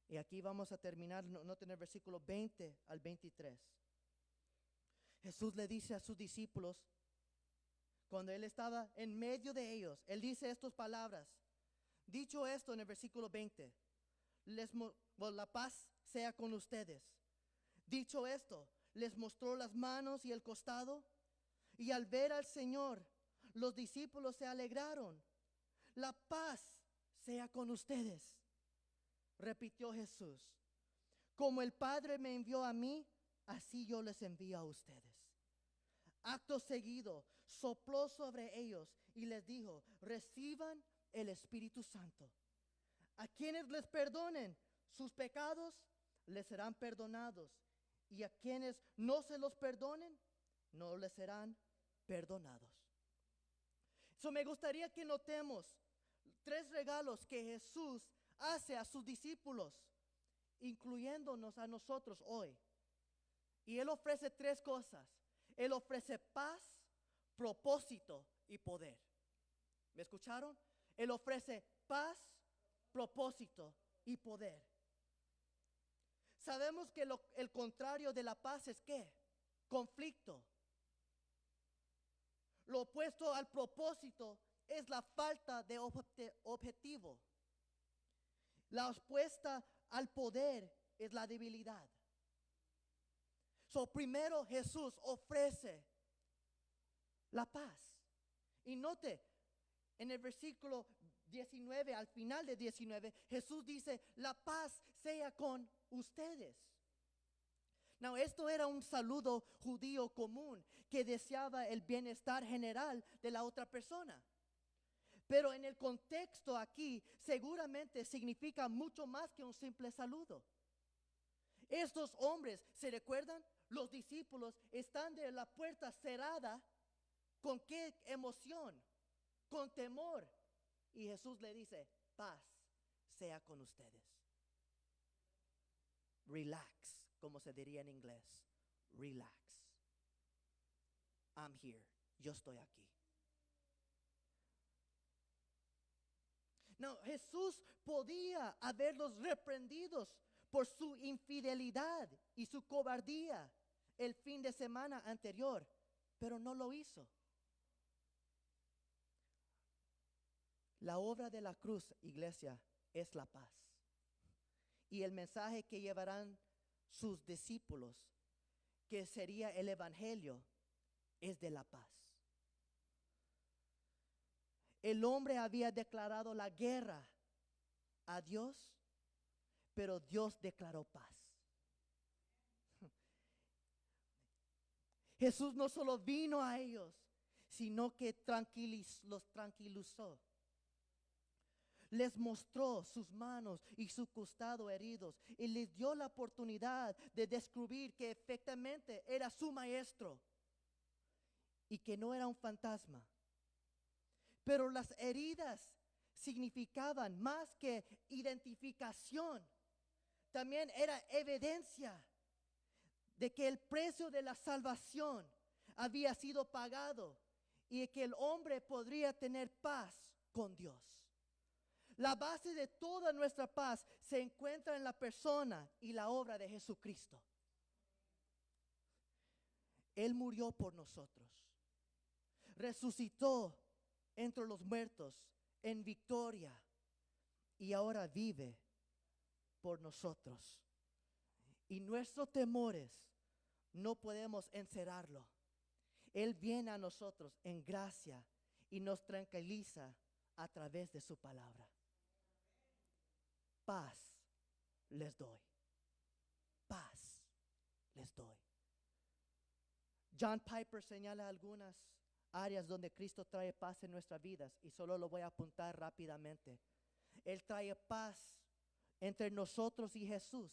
Y aquí vamos a terminar, noten el versículo 20 al 23. Jesús le dice a sus discípulos, cuando Él estaba en medio de ellos, Él dice estas palabras. Dicho esto en el versículo 20, la paz sea con ustedes. Dicho esto, les mostró las manos y el costado, y al ver al Señor, los discípulos se alegraron. La paz sea con ustedes, repitió Jesús. Como el Padre me envió a mí, así yo les envío a ustedes. Acto seguido, sopló sobre ellos y les dijo, reciban el Espíritu Santo. A quienes les perdonen sus pecados, les serán perdonados. y a quienes no se los perdonen, no les serán perdonados. So, me gustaría que notemos 3 regalos que Jesús hace a sus discípulos, incluyéndonos a nosotros hoy. Y Él ofrece 3 cosas. Él ofrece paz, propósito y poder. ¿Me escucharon? Él ofrece paz, propósito y poder. Sabemos que el contrario de la paz es ¿qué? Conflicto. Lo opuesto al propósito es la falta de objetivo. La opuesta al poder es la debilidad. So, primero Jesús ofrece la paz. Y note, en el versículo 19, al final de 19, Jesús dice, la paz sea con ustedes. Now, esto era un saludo judío común que deseaba el bienestar general de la otra persona. Pero en el contexto aquí seguramente significa mucho más que un simple saludo. Estos hombres, ¿se recuerdan? Los discípulos están de la puerta cerrada. ¿Con qué emoción? Con temor. Y Jesús le dice, paz sea con ustedes. Relax, como se diría en inglés. Relax. I'm here. Yo estoy aquí. No, Jesús podía haberlos reprendidos por su infidelidad y su cobardía el fin de semana anterior, pero no lo hizo. La obra de la cruz, iglesia, es la paz. Y el mensaje que llevarán sus discípulos, que sería el evangelio, es de la paz. El hombre había declarado la guerra a Dios, pero Dios declaró paz. Jesús no solo vino a ellos, sino que los tranquilizó. Les mostró sus manos y su costado heridos y les dio la oportunidad de descubrir que efectivamente era su maestro y que no era un fantasma. Pero las heridas significaban más que identificación. También era evidencia de que el precio de la salvación había sido pagado y que el hombre podría tener paz con Dios. La base de toda nuestra paz se encuentra en la persona y la obra de Jesucristo. Él murió por nosotros. Resucitó entre los muertos en victoria y ahora vive por nosotros. Y nuestros temores no podemos encerrarlo. Él viene a nosotros en gracia y nos tranquiliza a través de su palabra. Paz les doy. Paz les doy. John Piper señala algunas áreas donde Cristo trae paz en nuestras vidas y solo lo voy a apuntar rápidamente. Él trae paz entre nosotros y Jesús.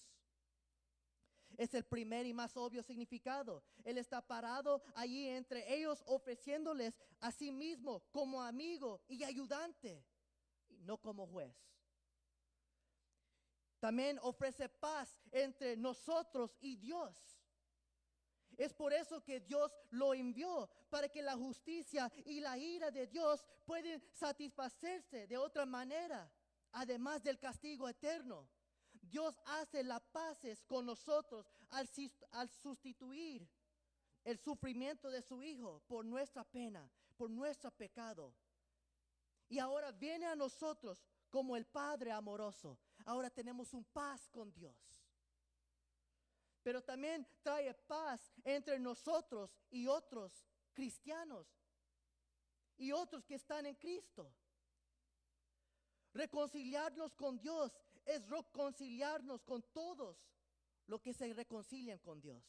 Es el primer y más obvio significado. Él está parado allí entre ellos ofreciéndoles a sí mismo como amigo y ayudante, y no como juez. También ofrece paz entre nosotros y Dios. Es por eso que Dios lo envió, para que la justicia y la ira de Dios pueden satisfacerse de otra manera, además del castigo eterno. Dios hace las paces con nosotros al sustituir el sufrimiento de su Hijo por nuestra pena, por nuestro pecado. Y ahora viene a nosotros como el Padre amoroso. Ahora tenemos un paz con Dios. Pero también trae paz entre nosotros y otros cristianos y otros que están en Cristo. Reconciliarnos con Dios es reconciliarnos con todos los que se reconcilian con Dios.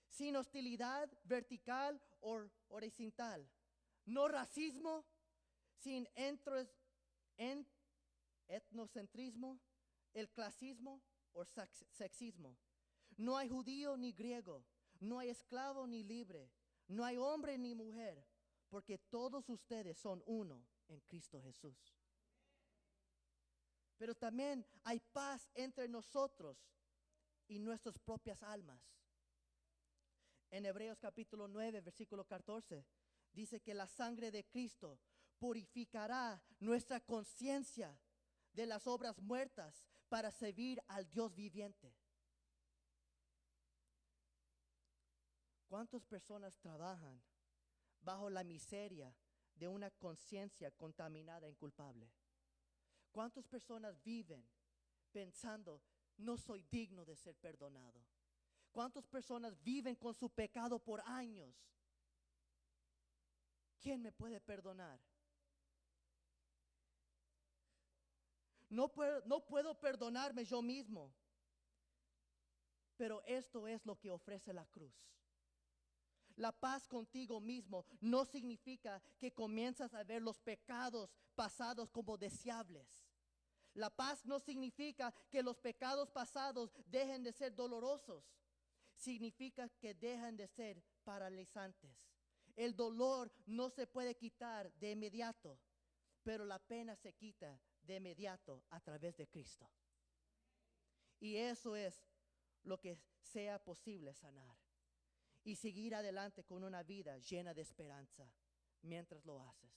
Sin hostilidad vertical o horizontal. No racismo, sin etnocentrismo, el clasismo o sexismo. No hay judío ni griego, no hay esclavo ni libre, no hay hombre ni mujer, porque todos ustedes son uno en Cristo Jesús. Pero también hay paz entre nosotros y nuestras propias almas. En Hebreos capítulo 9, versículo 14, dice que la sangre de Cristo purificará nuestra conciencia de las obras muertas para servir al Dios viviente. ¿Cuántas personas trabajan bajo la miseria de una conciencia contaminada e inculpable? ¿Cuántas personas viven pensando, no soy digno de ser perdonado? ¿Cuántas personas viven con su pecado por años? ¿Quién me puede perdonar? No puedo perdonarme yo mismo. Pero esto es lo que ofrece la cruz. La paz contigo mismo no significa que comienzas a ver los pecados pasados como deseables. La paz no significa que los pecados pasados dejen de ser dolorosos. Significa que dejan de ser paralizantes. El dolor no se puede quitar de inmediato, pero la pena se quita de inmediato a través de Cristo. Y eso es lo que sea posible sanar y seguir adelante con una vida llena de esperanza mientras lo haces.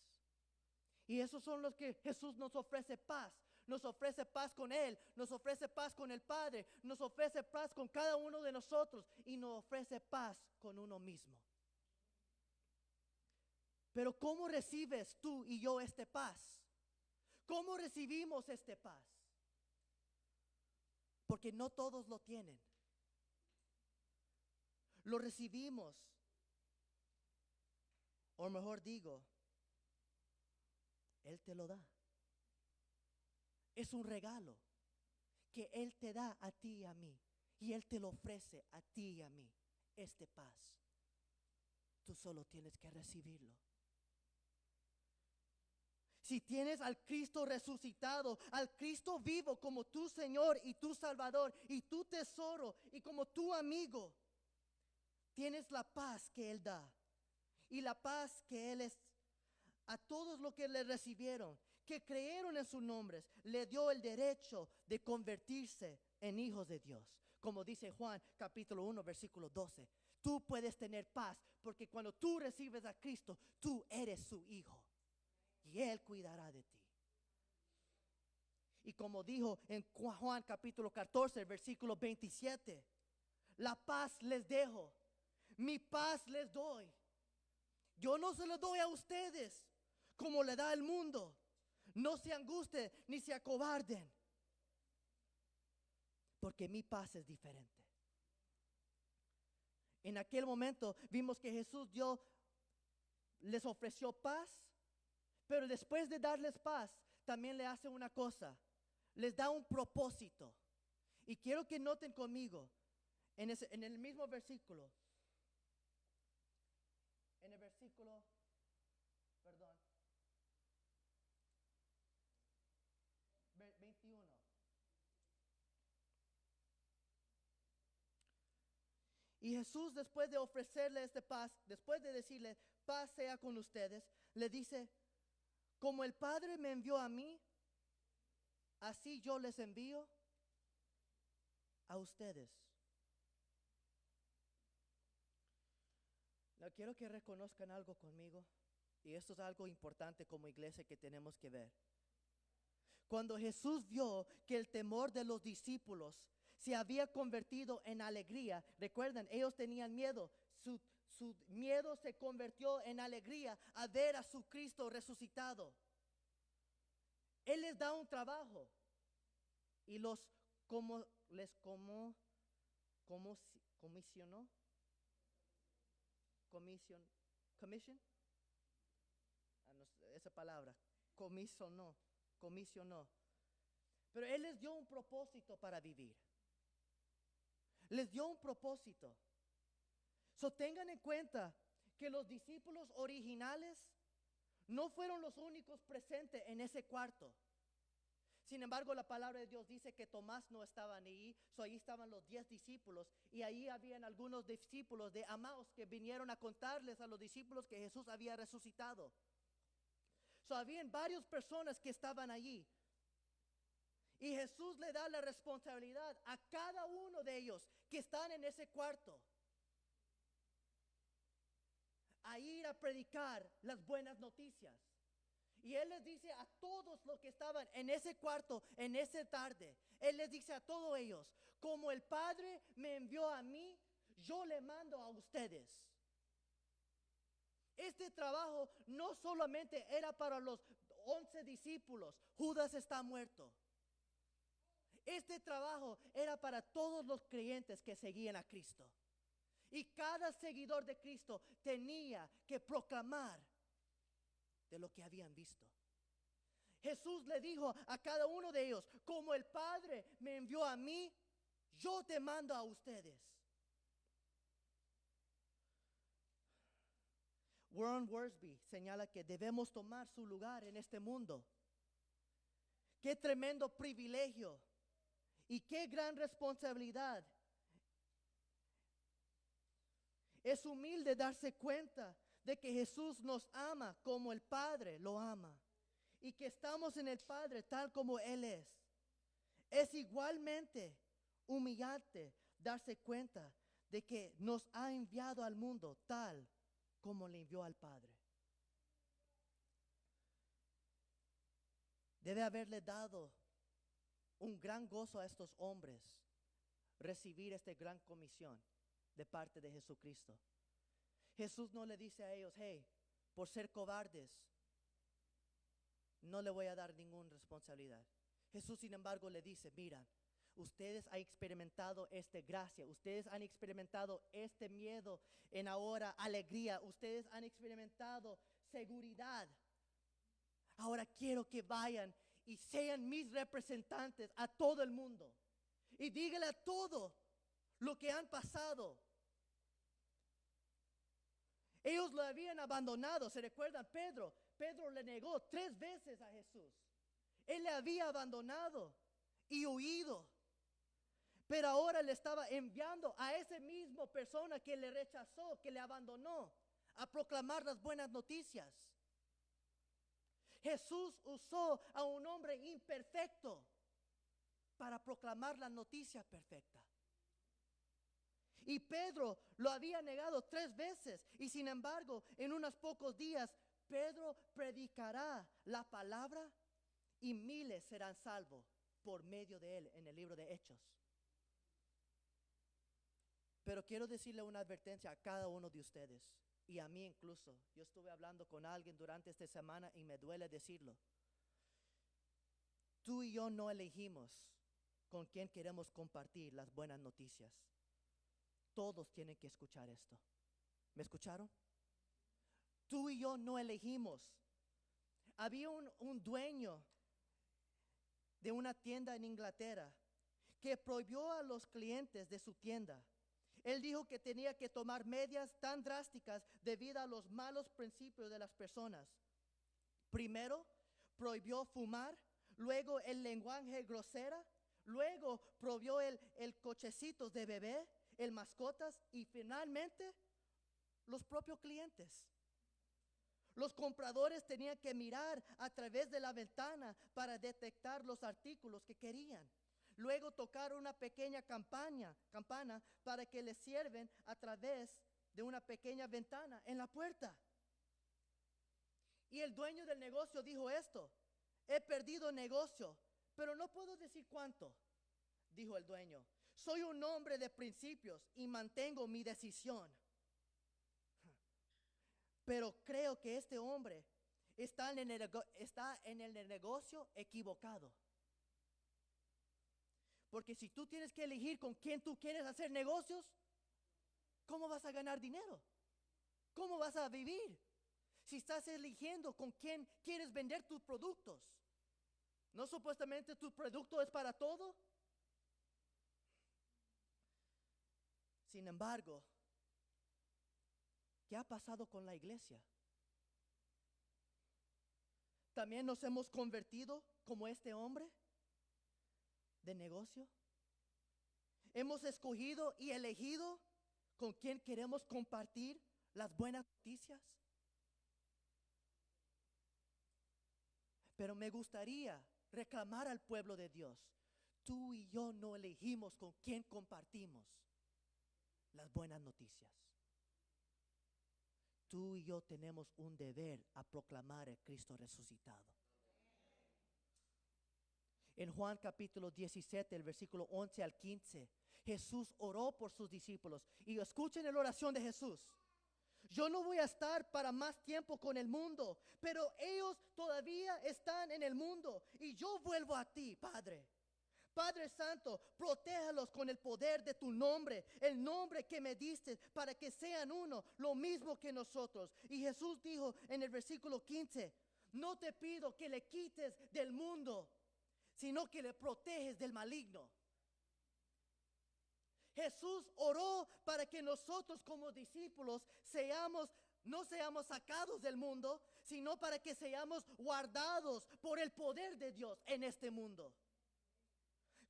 Y esos son los que Jesús nos ofrece paz. Nos ofrece paz con Él, nos ofrece paz con el Padre, nos ofrece paz con cada uno de nosotros y nos ofrece paz con uno mismo. Pero ¿cómo recibes tú y yo esta paz? ¿Cómo recibimos esta paz? Porque no todos lo tienen. Lo recibimos, o mejor digo, Él te lo da. Es un regalo que Él te da a ti y a mí. Y Él te lo ofrece a ti y a mí. Esta paz. Tú solo tienes que recibirlo. Si tienes al Cristo resucitado, al Cristo vivo como tu Señor y tu Salvador y tu tesoro y como tu amigo, tienes la paz que Él da. Y la paz que Él es a todos los que le recibieron, que creyeron en sus nombres, le dio el derecho de convertirse en hijos de Dios. Como dice Juan capítulo 1 versículo 12. Tú puedes tener paz porque cuando tú recibes a Cristo, tú eres su hijo. Y Él cuidará de ti. Y como dijo en Juan capítulo 14 versículo 27. La paz les dejo, mi paz les doy. Yo no se lo doy a ustedes como le da el mundo. No se angustien ni se acobarden, porque mi paz es diferente. En aquel momento vimos que Jesús les ofreció paz, pero después de darles paz, también le hace una cosa, les da un propósito. Y quiero que noten conmigo, en el mismo versículo, en el versículo, 21. Y Jesús, después de ofrecerle esta paz, después de decirle, paz sea con ustedes, le dice, como el Padre me envió a mí, así yo les envío a ustedes. Quiero que reconozcan algo conmigo, y esto es algo importante como iglesia que tenemos que ver. Cuando Jesús vio que el temor de los discípulos se había convertido en alegría, recuerden, ellos tenían miedo, su miedo se convirtió en alegría a ver a su Cristo resucitado. Él les da un trabajo y comisionó. Esa palabra, comisionó. Pero Él les dio un propósito para vivir. Les dio un propósito. Tengan en cuenta que los discípulos originales no fueron los únicos presentes en ese cuarto, Sin embargo, la palabra de Dios dice que Tomás no estaba ahí, ahí estaban los 10 discípulos y ahí habían algunos discípulos de Amaos que vinieron a contarles a los discípulos que Jesús había resucitado. Habían varias personas que estaban allí. Y Jesús le da la responsabilidad a cada uno de ellos que están en ese cuarto a ir a predicar las buenas noticias. Y Él les dice a todos los que estaban en ese cuarto, en esa tarde, Él les dice a todos ellos, como el Padre me envió a mí, yo le mando a ustedes. Este trabajo no solamente era para los 11 discípulos, Judas está muerto. Este trabajo era para todos los creyentes que seguían a Cristo. Y cada seguidor de Cristo tenía que proclamar de lo que habían visto. Jesús le dijo a cada uno de ellos, como el Padre me envió a mí, yo te mando a ustedes. Warren Wiersbe señala que debemos tomar su lugar en este mundo. Qué tremendo privilegio y qué gran responsabilidad. Es humilde darse cuenta de que Jesús nos ama como el Padre lo ama y que estamos en el Padre tal como Él es. Es igualmente humillante darse cuenta de que nos ha enviado al mundo tal como le envió al Padre. Debe haberle dado un gran gozo a estos hombres recibir esta gran comisión de parte de Jesucristo. Jesús no le dice a ellos, hey, por ser cobardes, no le voy a dar ninguna responsabilidad. Jesús, sin embargo, le dice, mira, ustedes han experimentado esta gracia, ustedes han experimentado este miedo, en ahora alegría, ustedes han experimentado seguridad. Ahora quiero que vayan y sean mis representantes a todo el mundo. Y díganle a todo lo que han pasado. Ellos lo habían abandonado, ¿se recuerdan? Pedro le negó 3 veces a Jesús. Él le había abandonado y huido. Pero ahora le estaba enviando a esa misma persona que le rechazó, que le abandonó, a proclamar las buenas noticias. Jesús usó a un hombre imperfecto para proclamar la noticia perfecta. Y Pedro lo había negado 3 veces. Y sin embargo, en unos pocos días, Pedro predicará la palabra y miles serán salvos por medio de él en el libro de Hechos. Pero quiero decirle una advertencia a cada uno de ustedes y a mí incluso. Yo estuve hablando con alguien durante esta semana y me duele decirlo. Tú y yo no elegimos con quién queremos compartir las buenas noticias. Todos tienen que escuchar esto. ¿Me escucharon? Tú y yo no elegimos. Había un dueño de una tienda en Inglaterra que prohibió a los clientes de su tienda. Él dijo que tenía que tomar medidas tan drásticas debido a los malos principios de las personas. Primero, prohibió fumar, luego el lenguaje grosero, luego prohibió el cochecitos de bebé, el mascotas y finalmente los propios clientes. Los compradores tenían que mirar a través de la ventana para detectar los artículos que querían. Luego tocar una pequeña campana para que les sirven a través de una pequeña ventana en la puerta. Y el dueño del negocio dijo esto: he perdido negocio, pero no puedo decir cuánto. Dijo el dueño, soy un hombre de principios y mantengo mi decisión. Pero creo que este hombre está en el negocio equivocado. Porque si tú tienes que elegir con quién tú quieres hacer negocios, ¿cómo vas a ganar dinero? ¿Cómo vas a vivir? Si estás eligiendo con quién quieres vender tus productos, ¿no supuestamente tu producto es para todo? Sin embargo, ¿qué ha pasado con la iglesia? ¿También nos hemos convertido como este hombre? de negocio? ¿Hemos escogido y elegido con quién queremos compartir las buenas noticias? Pero me gustaría reclamar al pueblo de Dios. Tú y yo no elegimos con quién compartimos las buenas noticias. Tú y yo tenemos un deber a proclamar el Cristo resucitado. En Juan capítulo 17, el versículo 11 al 15, Jesús oró por sus discípulos. Y escuchen la oración de Jesús. Yo no voy a estar para más tiempo con el mundo, pero ellos todavía están en el mundo. Y yo vuelvo a ti, Padre. Padre Santo, protéjalos con el poder de tu nombre, el nombre que me diste, para que sean uno, lo mismo que nosotros. Y Jesús dijo en el versículo 15, no te pido que le quites del mundo, sino que le proteges del maligno. Jesús oró para que nosotros como discípulos no seamos sacados del mundo, sino para que seamos guardados por el poder de Dios en este mundo.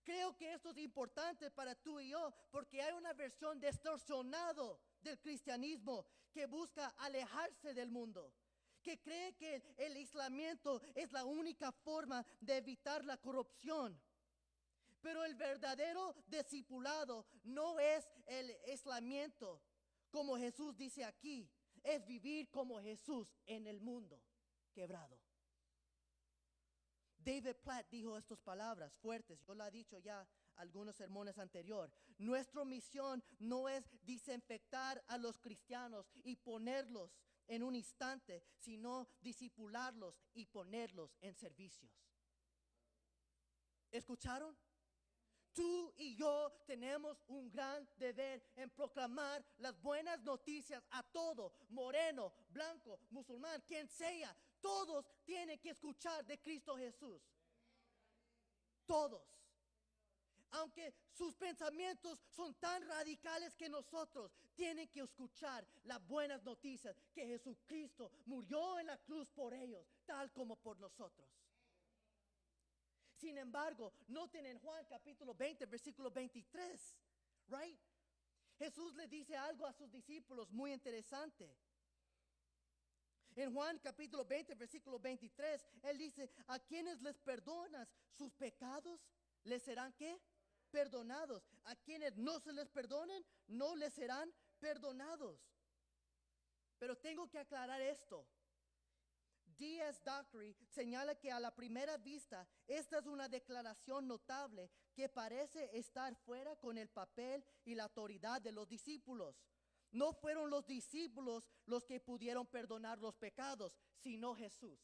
Creo que esto es importante para tú y yo, porque hay una versión distorsionada del cristianismo que busca alejarse del mundo, que cree que el aislamiento es la única forma de evitar la corrupción. Pero el verdadero discipulado no es el aislamiento, como Jesús dice aquí, es vivir como Jesús en el mundo quebrado. David Platt dijo estas palabras fuertes, yo lo he dicho ya algunos sermones anteriores. Nuestra misión no es desinfectar a los cristianos y ponerlos en un instante, sino discipularlos y ponerlos en servicios. ¿Escucharon? Tú y yo tenemos un gran deber en proclamar las buenas noticias a todo, moreno, blanco, musulmán, quien sea. Todos tienen que escuchar de Cristo Jesús. Todos. Aunque sus pensamientos son tan radicales que nosotros, tienen que escuchar las buenas noticias que Jesucristo murió en la cruz por ellos, tal como por nosotros. Sin embargo, noten en Juan capítulo 20, versículo 23, right? Jesús le dice algo a sus discípulos muy interesante. En Juan capítulo 20, versículo 23, Él dice, a quienes les perdonas sus pecados, ¿les serán qué? Perdonados. A quienes no se les perdonen, no les serán perdonados. Pero tengo que aclarar esto. D.S. Dockery señala que a la primera vista esta es una declaración notable que parece estar fuera con el papel y la autoridad de los discípulos. No fueron los discípulos los que pudieron perdonar los pecados, sino Jesús.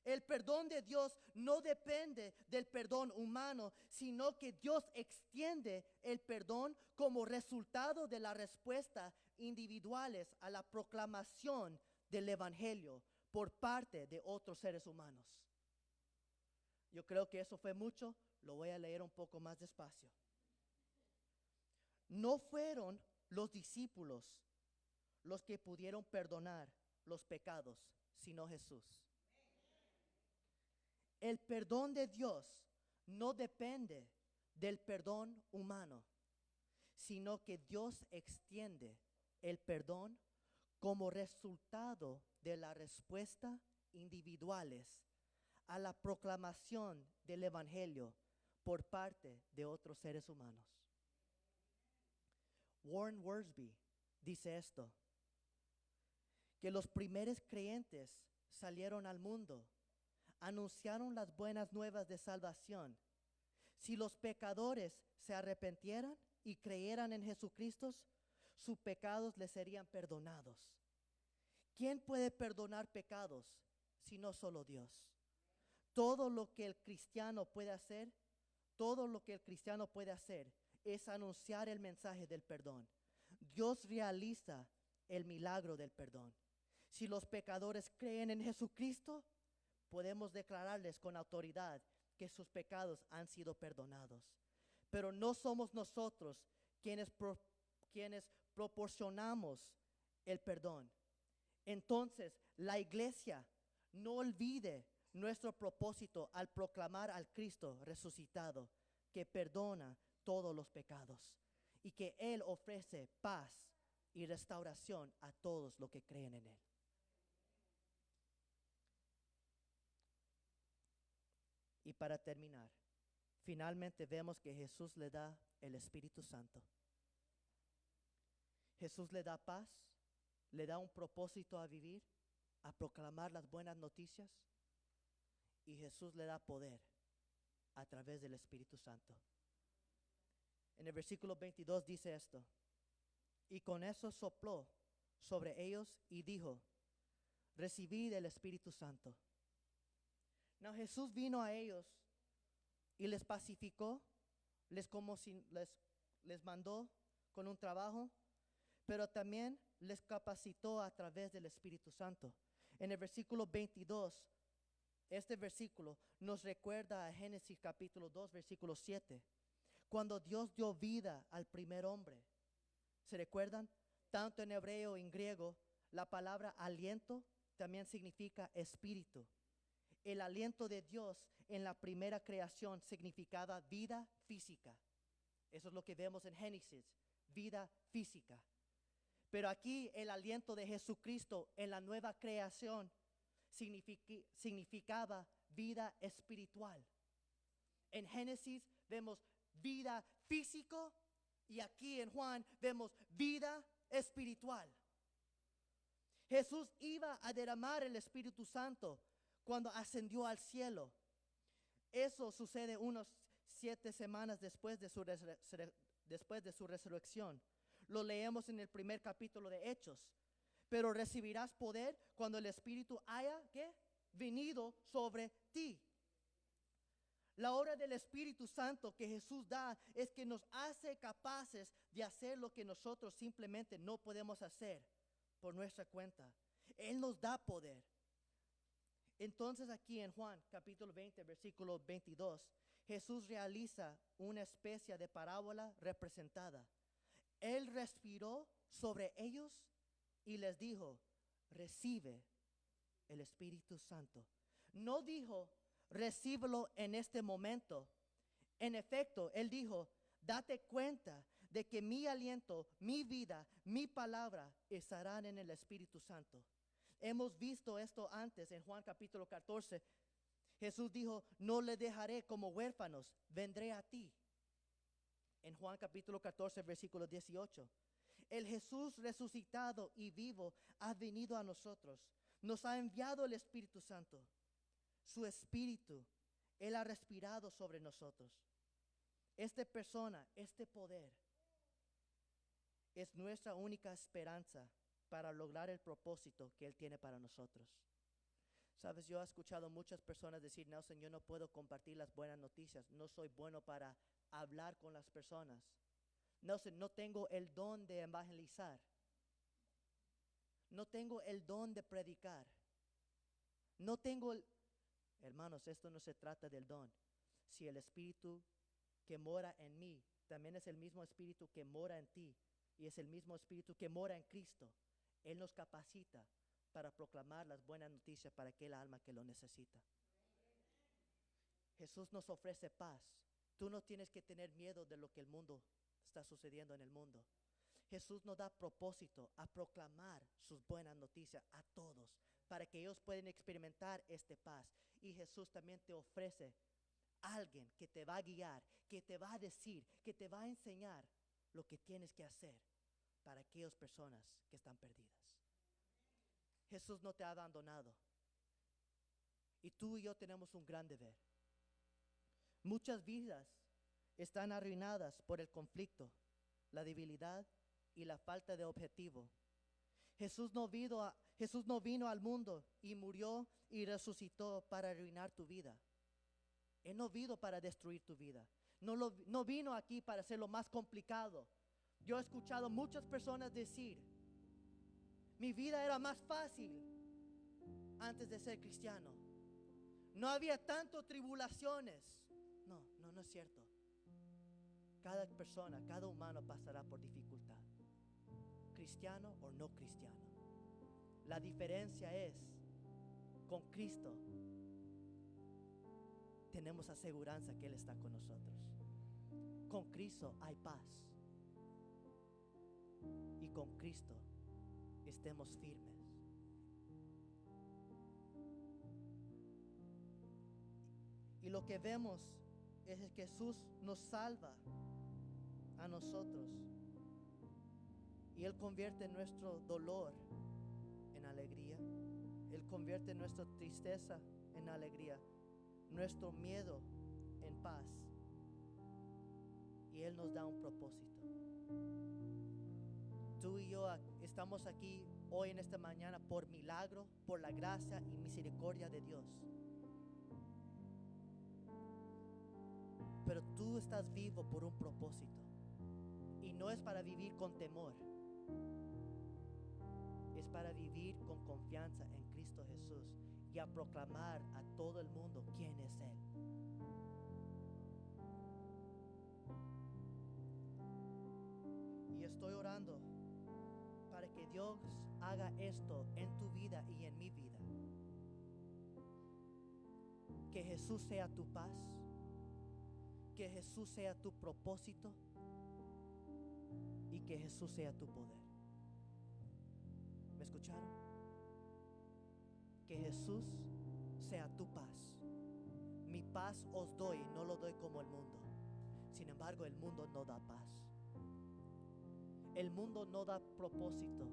El perdón de Dios no depende del perdón humano, sino que Dios extiende el perdón como resultado de la respuesta individuales a la proclamación del evangelio por parte de otros seres humanos. Yo creo que eso fue mucho, lo voy a leer un poco más despacio. No fueron los discípulos los que pudieron perdonar los pecados, sino Jesús. El perdón de Dios no depende del perdón humano, sino que Dios extiende el perdón como resultado de la respuesta individuales a la proclamación del evangelio por parte de otros seres humanos. Warren Wiersbe dice esto, que los primeros creyentes salieron al mundo, anunciaron las buenas nuevas de salvación. Si los pecadores se arrepintieran y creyeran en Jesucristo, sus pecados les serían perdonados. ¿Quién puede perdonar pecados si no solo Dios? Todo lo que el cristiano puede hacer es anunciar el mensaje del perdón. Dios realiza el milagro del perdón. Si los pecadores creen en Jesucristo, podemos declararles con autoridad que sus pecados han sido perdonados. Pero no somos nosotros quienes proporcionamos el perdón. Entonces, la iglesia no olvide nuestro propósito al proclamar al Cristo resucitado. que perdona todos los pecados y que Él ofrece paz y restauración a todos los que creen en Él. Y para terminar, finalmente vemos que Jesús le da el Espíritu Santo. Jesús le da paz, le da un propósito a vivir, a proclamar las buenas noticias, y Jesús le da poder a través del Espíritu Santo. En el versículo 22 dice esto: y con eso sopló sobre ellos y dijo: recibid el Espíritu Santo. No, Jesús vino a ellos y les pacificó, les mandó con un trabajo, pero también les capacitó a través del Espíritu Santo. En el versículo 22, este versículo nos recuerda a Génesis capítulo 2, versículo 7, cuando Dios dio vida al primer hombre. ¿Se recuerdan? Tanto en hebreo y en griego, la palabra aliento también significa espíritu. El aliento de Dios en la primera creación significaba vida física. Eso es lo que vemos en Génesis, vida física. Pero aquí el aliento de Jesucristo en la nueva creación significaba vida espiritual. En Génesis vemos vida físico y aquí en Juan vemos vida espiritual. Jesús iba a derramar el Espíritu Santo cuando ascendió al cielo. Eso sucede unos 7 semanas después de su resurrección. Lo leemos en el primer capítulo de Hechos. Pero recibirás poder cuando el Espíritu haya, ¿qué?, venido sobre ti. La obra del Espíritu Santo que Jesús da es que nos hace capaces de hacer lo que nosotros simplemente no podemos hacer por nuestra cuenta. Él nos da poder. Entonces aquí en Juan capítulo 20, versículo 22, Jesús realiza una especie de parábola representada. Él respiró sobre ellos y les dijo: recibe el Espíritu Santo. No dijo: recíbelo en este momento. En efecto, Él dijo: date cuenta de que mi aliento, mi vida, mi palabra estarán en el Espíritu Santo. Hemos visto esto antes en Juan capítulo 14. Jesús dijo: no le dejaré como huérfanos, vendré a ti. En Juan capítulo 14, versículo 18. El Jesús resucitado y vivo ha venido a nosotros. Nos ha enviado el Espíritu Santo. Su Espíritu, Él ha respirado sobre nosotros. Esta persona, este poder, es nuestra única esperanza para lograr el propósito que Él tiene para nosotros. Sabes, yo he escuchado muchas personas decir: Nelson, yo no puedo compartir las buenas noticias, no soy bueno para hablar con las personas. Nelson, no tengo el don de evangelizar, no tengo el don de predicar, no tengo el... Hermanos, esto no se trata del don. Si el Espíritu que mora en mí también es el mismo Espíritu que mora en ti y es el mismo Espíritu que mora en Cristo, Él nos capacita para proclamar las buenas noticias para aquel alma que lo necesita. Jesús nos ofrece paz. Tú no tienes que tener miedo de lo que el mundo está sucediendo en el mundo. Jesús nos da propósito a proclamar sus buenas noticias a todos para que ellos puedan experimentar esta paz. Y Jesús también te ofrece alguien que te va a guiar, que te va a decir, que te va a enseñar lo que tienes que hacer para aquellas personas que están perdidas. Jesús no te ha abandonado. Y tú y yo tenemos un gran deber. Muchas vidas están arruinadas por el conflicto, la debilidad y la falta de objetivo. Jesús no vino al mundo y murió y resucitó para arruinar tu vida. Él no vino para destruir tu vida. No vino aquí para hacerlo más complicado. Yo he escuchado muchas personas decir: mi vida era más fácil antes de ser cristiano. No había tantas tribulaciones. No es cierto. Cada persona, cada humano pasará por dificultad, cristiano o no cristiano. La diferencia es, con Cristo tenemos aseguranza que Él está con nosotros. Con Cristo hay paz. Y con Cristo estemos firmes. Y lo que vemos es que Jesús nos salva a nosotros. Y Él convierte nuestro dolor en alegría. Él convierte nuestra tristeza en alegría, nuestro miedo en paz. Y Él nos da un propósito. Tú y yo estamos aquí hoy en esta mañana por milagro, por la gracia y misericordia de Dios. Pero tú estás vivo por un propósito. Y no es para vivir con temor. Es para vivir con confianza en Cristo Jesús y a proclamar a todo el mundo quién es Él. Y estoy orando para que Dios haga esto en tu vida y en mi vida. Que Jesús sea tu paz. Que Jesús sea tu propósito. Y que Jesús sea tu poder. ¿Me escucharon? Que Jesús sea tu paz. Mi paz os doy, no lo doy como el mundo. Sin embargo, el mundo no da paz. El mundo no da propósito.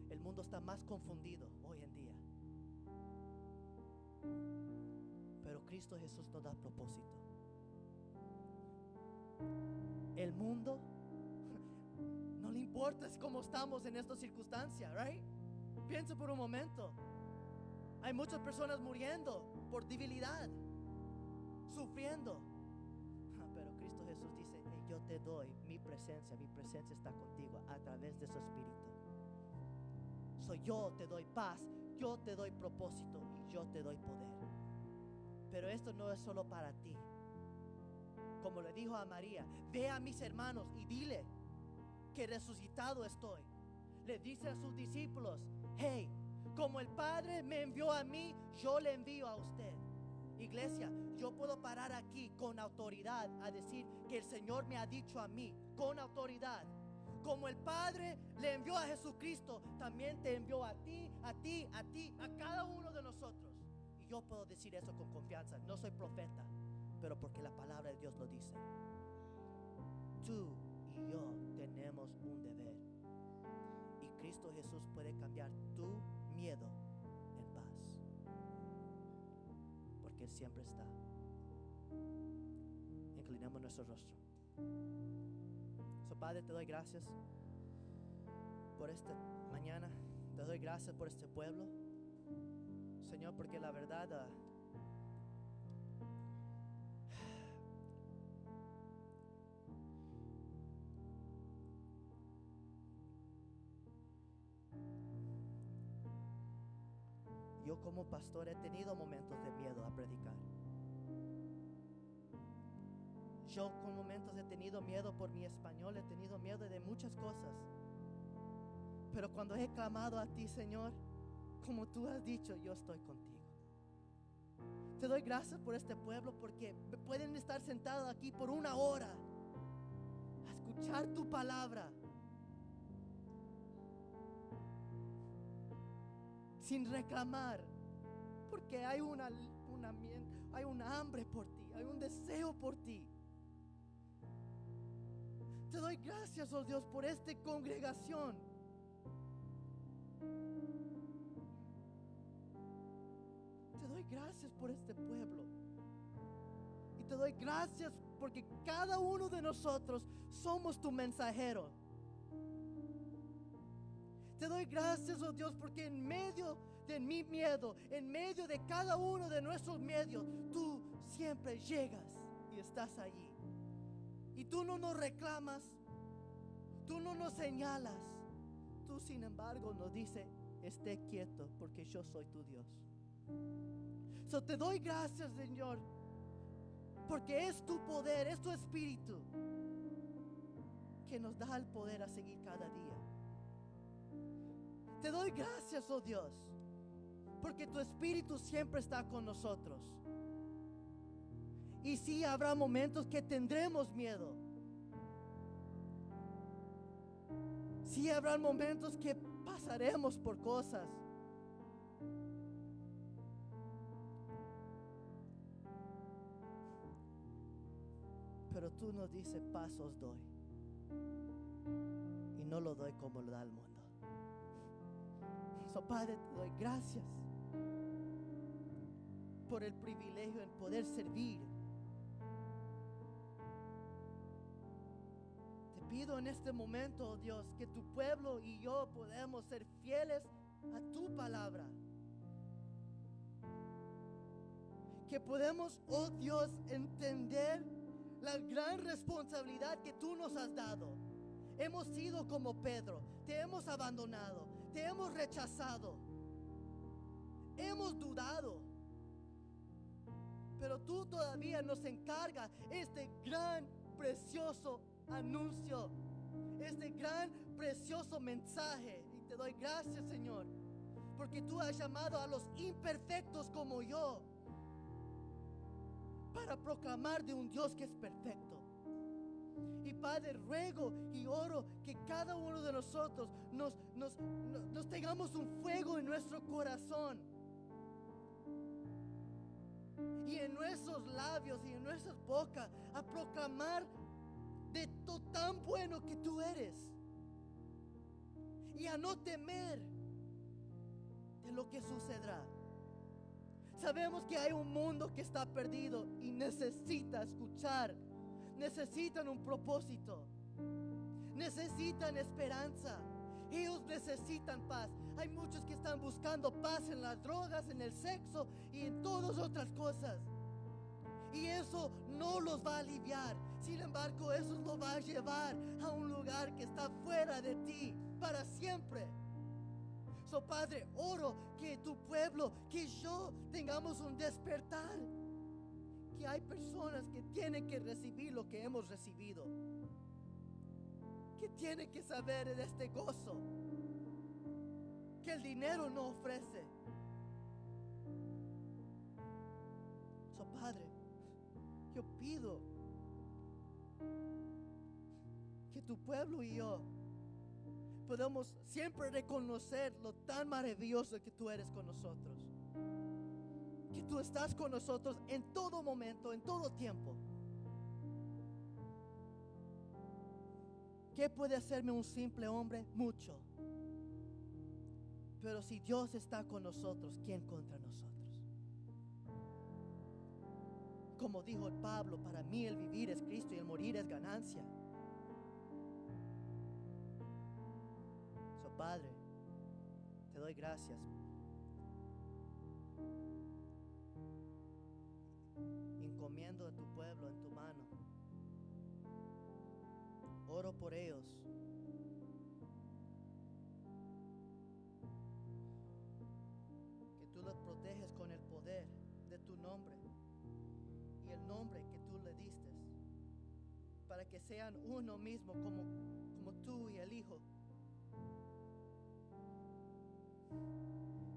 El mundo está más confundido hoy en día. Pero Cristo Jesús nos da propósito. El mundo no le importa cómo estamos en esta circunstancia, right? Piensa por un momento. Hay muchas personas muriendo por debilidad, sufriendo. Pero Cristo Jesús dice: hey, yo te doy mi presencia está contigo a través de su Espíritu. Yo te doy paz, yo te doy propósito y yo te doy poder. Pero esto no es solo para ti. Como le dijo a María: ve a mis hermanos y dile que resucitado estoy. Le dice a sus discípulos: hey, como el Padre me envió a mí, yo le envío a usted. Iglesia, yo puedo parar aquí con autoridad a decir que el Señor me ha dicho a mí con autoridad: como el Padre le envió a Jesucristo, también te envió a ti, a ti, a ti, a cada uno de nosotros. Y yo puedo decir eso con confianza. No soy profeta, pero porque la palabra de Dios lo dice. Tú y yo tenemos un deber. Y Cristo Jesús puede cambiar tu miedo en paz. Porque Él siempre está. Inclinamos nuestro rostro. Padre, te doy gracias por esta mañana. Te doy gracias por este pueblo, Señor, porque la verdad yo como pastor he tenido momentos de miedo a predicar. Yo con momentos he tenido miedo por mi español, he tenido miedo de muchas cosas. Pero cuando he clamado a ti, Señor, como tú has dicho, yo estoy contigo. Te doy gracias por este pueblo, porque pueden estar sentados aquí por una hora a escuchar tu palabra sin reclamar, porque hay un hambre por ti, hay un deseo por ti. Te doy gracias, oh Dios, por esta congregación. Te doy gracias por este pueblo. Y te doy gracias porque cada uno de nosotros somos tu mensajero. Te doy gracias, oh Dios, porque en medio de mi miedo, en medio de cada uno de nuestros medios, tú siempre llegas y estás allí. Y tú no nos reclamas, tú no nos señalas, tú sin embargo nos dices: esté quieto porque yo soy tu Dios. Te doy gracias, Señor, porque es tu poder, es tu espíritu que nos da el poder a seguir cada día. Te doy gracias, oh Dios, porque tu espíritu siempre está con nosotros. Y sí, habrá momentos que tendremos miedo, Sí habrán momentos que pasaremos por cosas. Pero tú nos dices, paz os doy. Y no lo doy como lo da el mundo. So, Padre, te doy gracias por el privilegio en poder servir. Te pido en este momento, oh Dios, que tu pueblo y yo podamos ser fieles a tu palabra. Que podemos, oh Dios, entender la gran responsabilidad que tú nos has dado. Hemos sido como Pedro, te hemos abandonado, te hemos rechazado, hemos dudado, pero tú todavía nos encargas este gran, precioso anuncio, este gran, precioso mensaje. Y te doy gracias, Señor, porque tú has llamado a los imperfectos como yo para proclamar de un Dios que es perfecto. Y Padre, ruego y oro que cada uno de nosotros nos tengamos un fuego en nuestro corazón y en nuestros labios y en nuestras bocas a proclamar de lo tan bueno que tú eres y a no temer de lo que sucederá. Sabemos que hay un mundo que está perdido y necesita escuchar, necesitan un propósito, necesitan esperanza, ellos necesitan paz. Hay muchos que están buscando paz en las drogas, en el sexo y en todas otras cosas, y eso no los va a aliviar. Sin embargo, eso los va a llevar a un lugar que está fuera de ti para siempre. So, Padre, oro que tu pueblo, que yo tengamos un despertar, que hay personas que tienen que recibir lo que hemos recibido, que tienen que saber de este gozo que el dinero no ofrece. So, Padre, yo pido que tu pueblo y yo podamos siempre reconocer lo tan maravilloso que tú eres con nosotros, que tú estás con nosotros en todo momento, en todo tiempo. ¿Qué puede hacerme un simple hombre? Mucho. Pero si Dios está con nosotros, ¿quién contra nosotros? Como dijo Pablo, para mí el vivir es Cristo y el morir es ganancia. So, Padre, te doy gracias. Encomiendo a tu pueblo en tu mano. Oro por ellos. Que tú los proteges con el poder de tu nombre y el nombre que tú le diste, para que sean uno mismo como tú y el Hijo.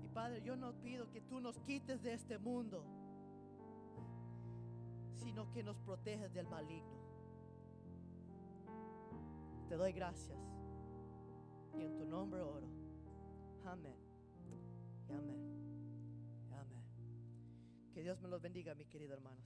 Y Padre, yo no pido que tú nos quites de este mundo, sino que nos proteges del maligno. Te doy gracias y en tu nombre oro. Amén y amén y amén. Que Dios me los bendiga, mis queridos hermanos.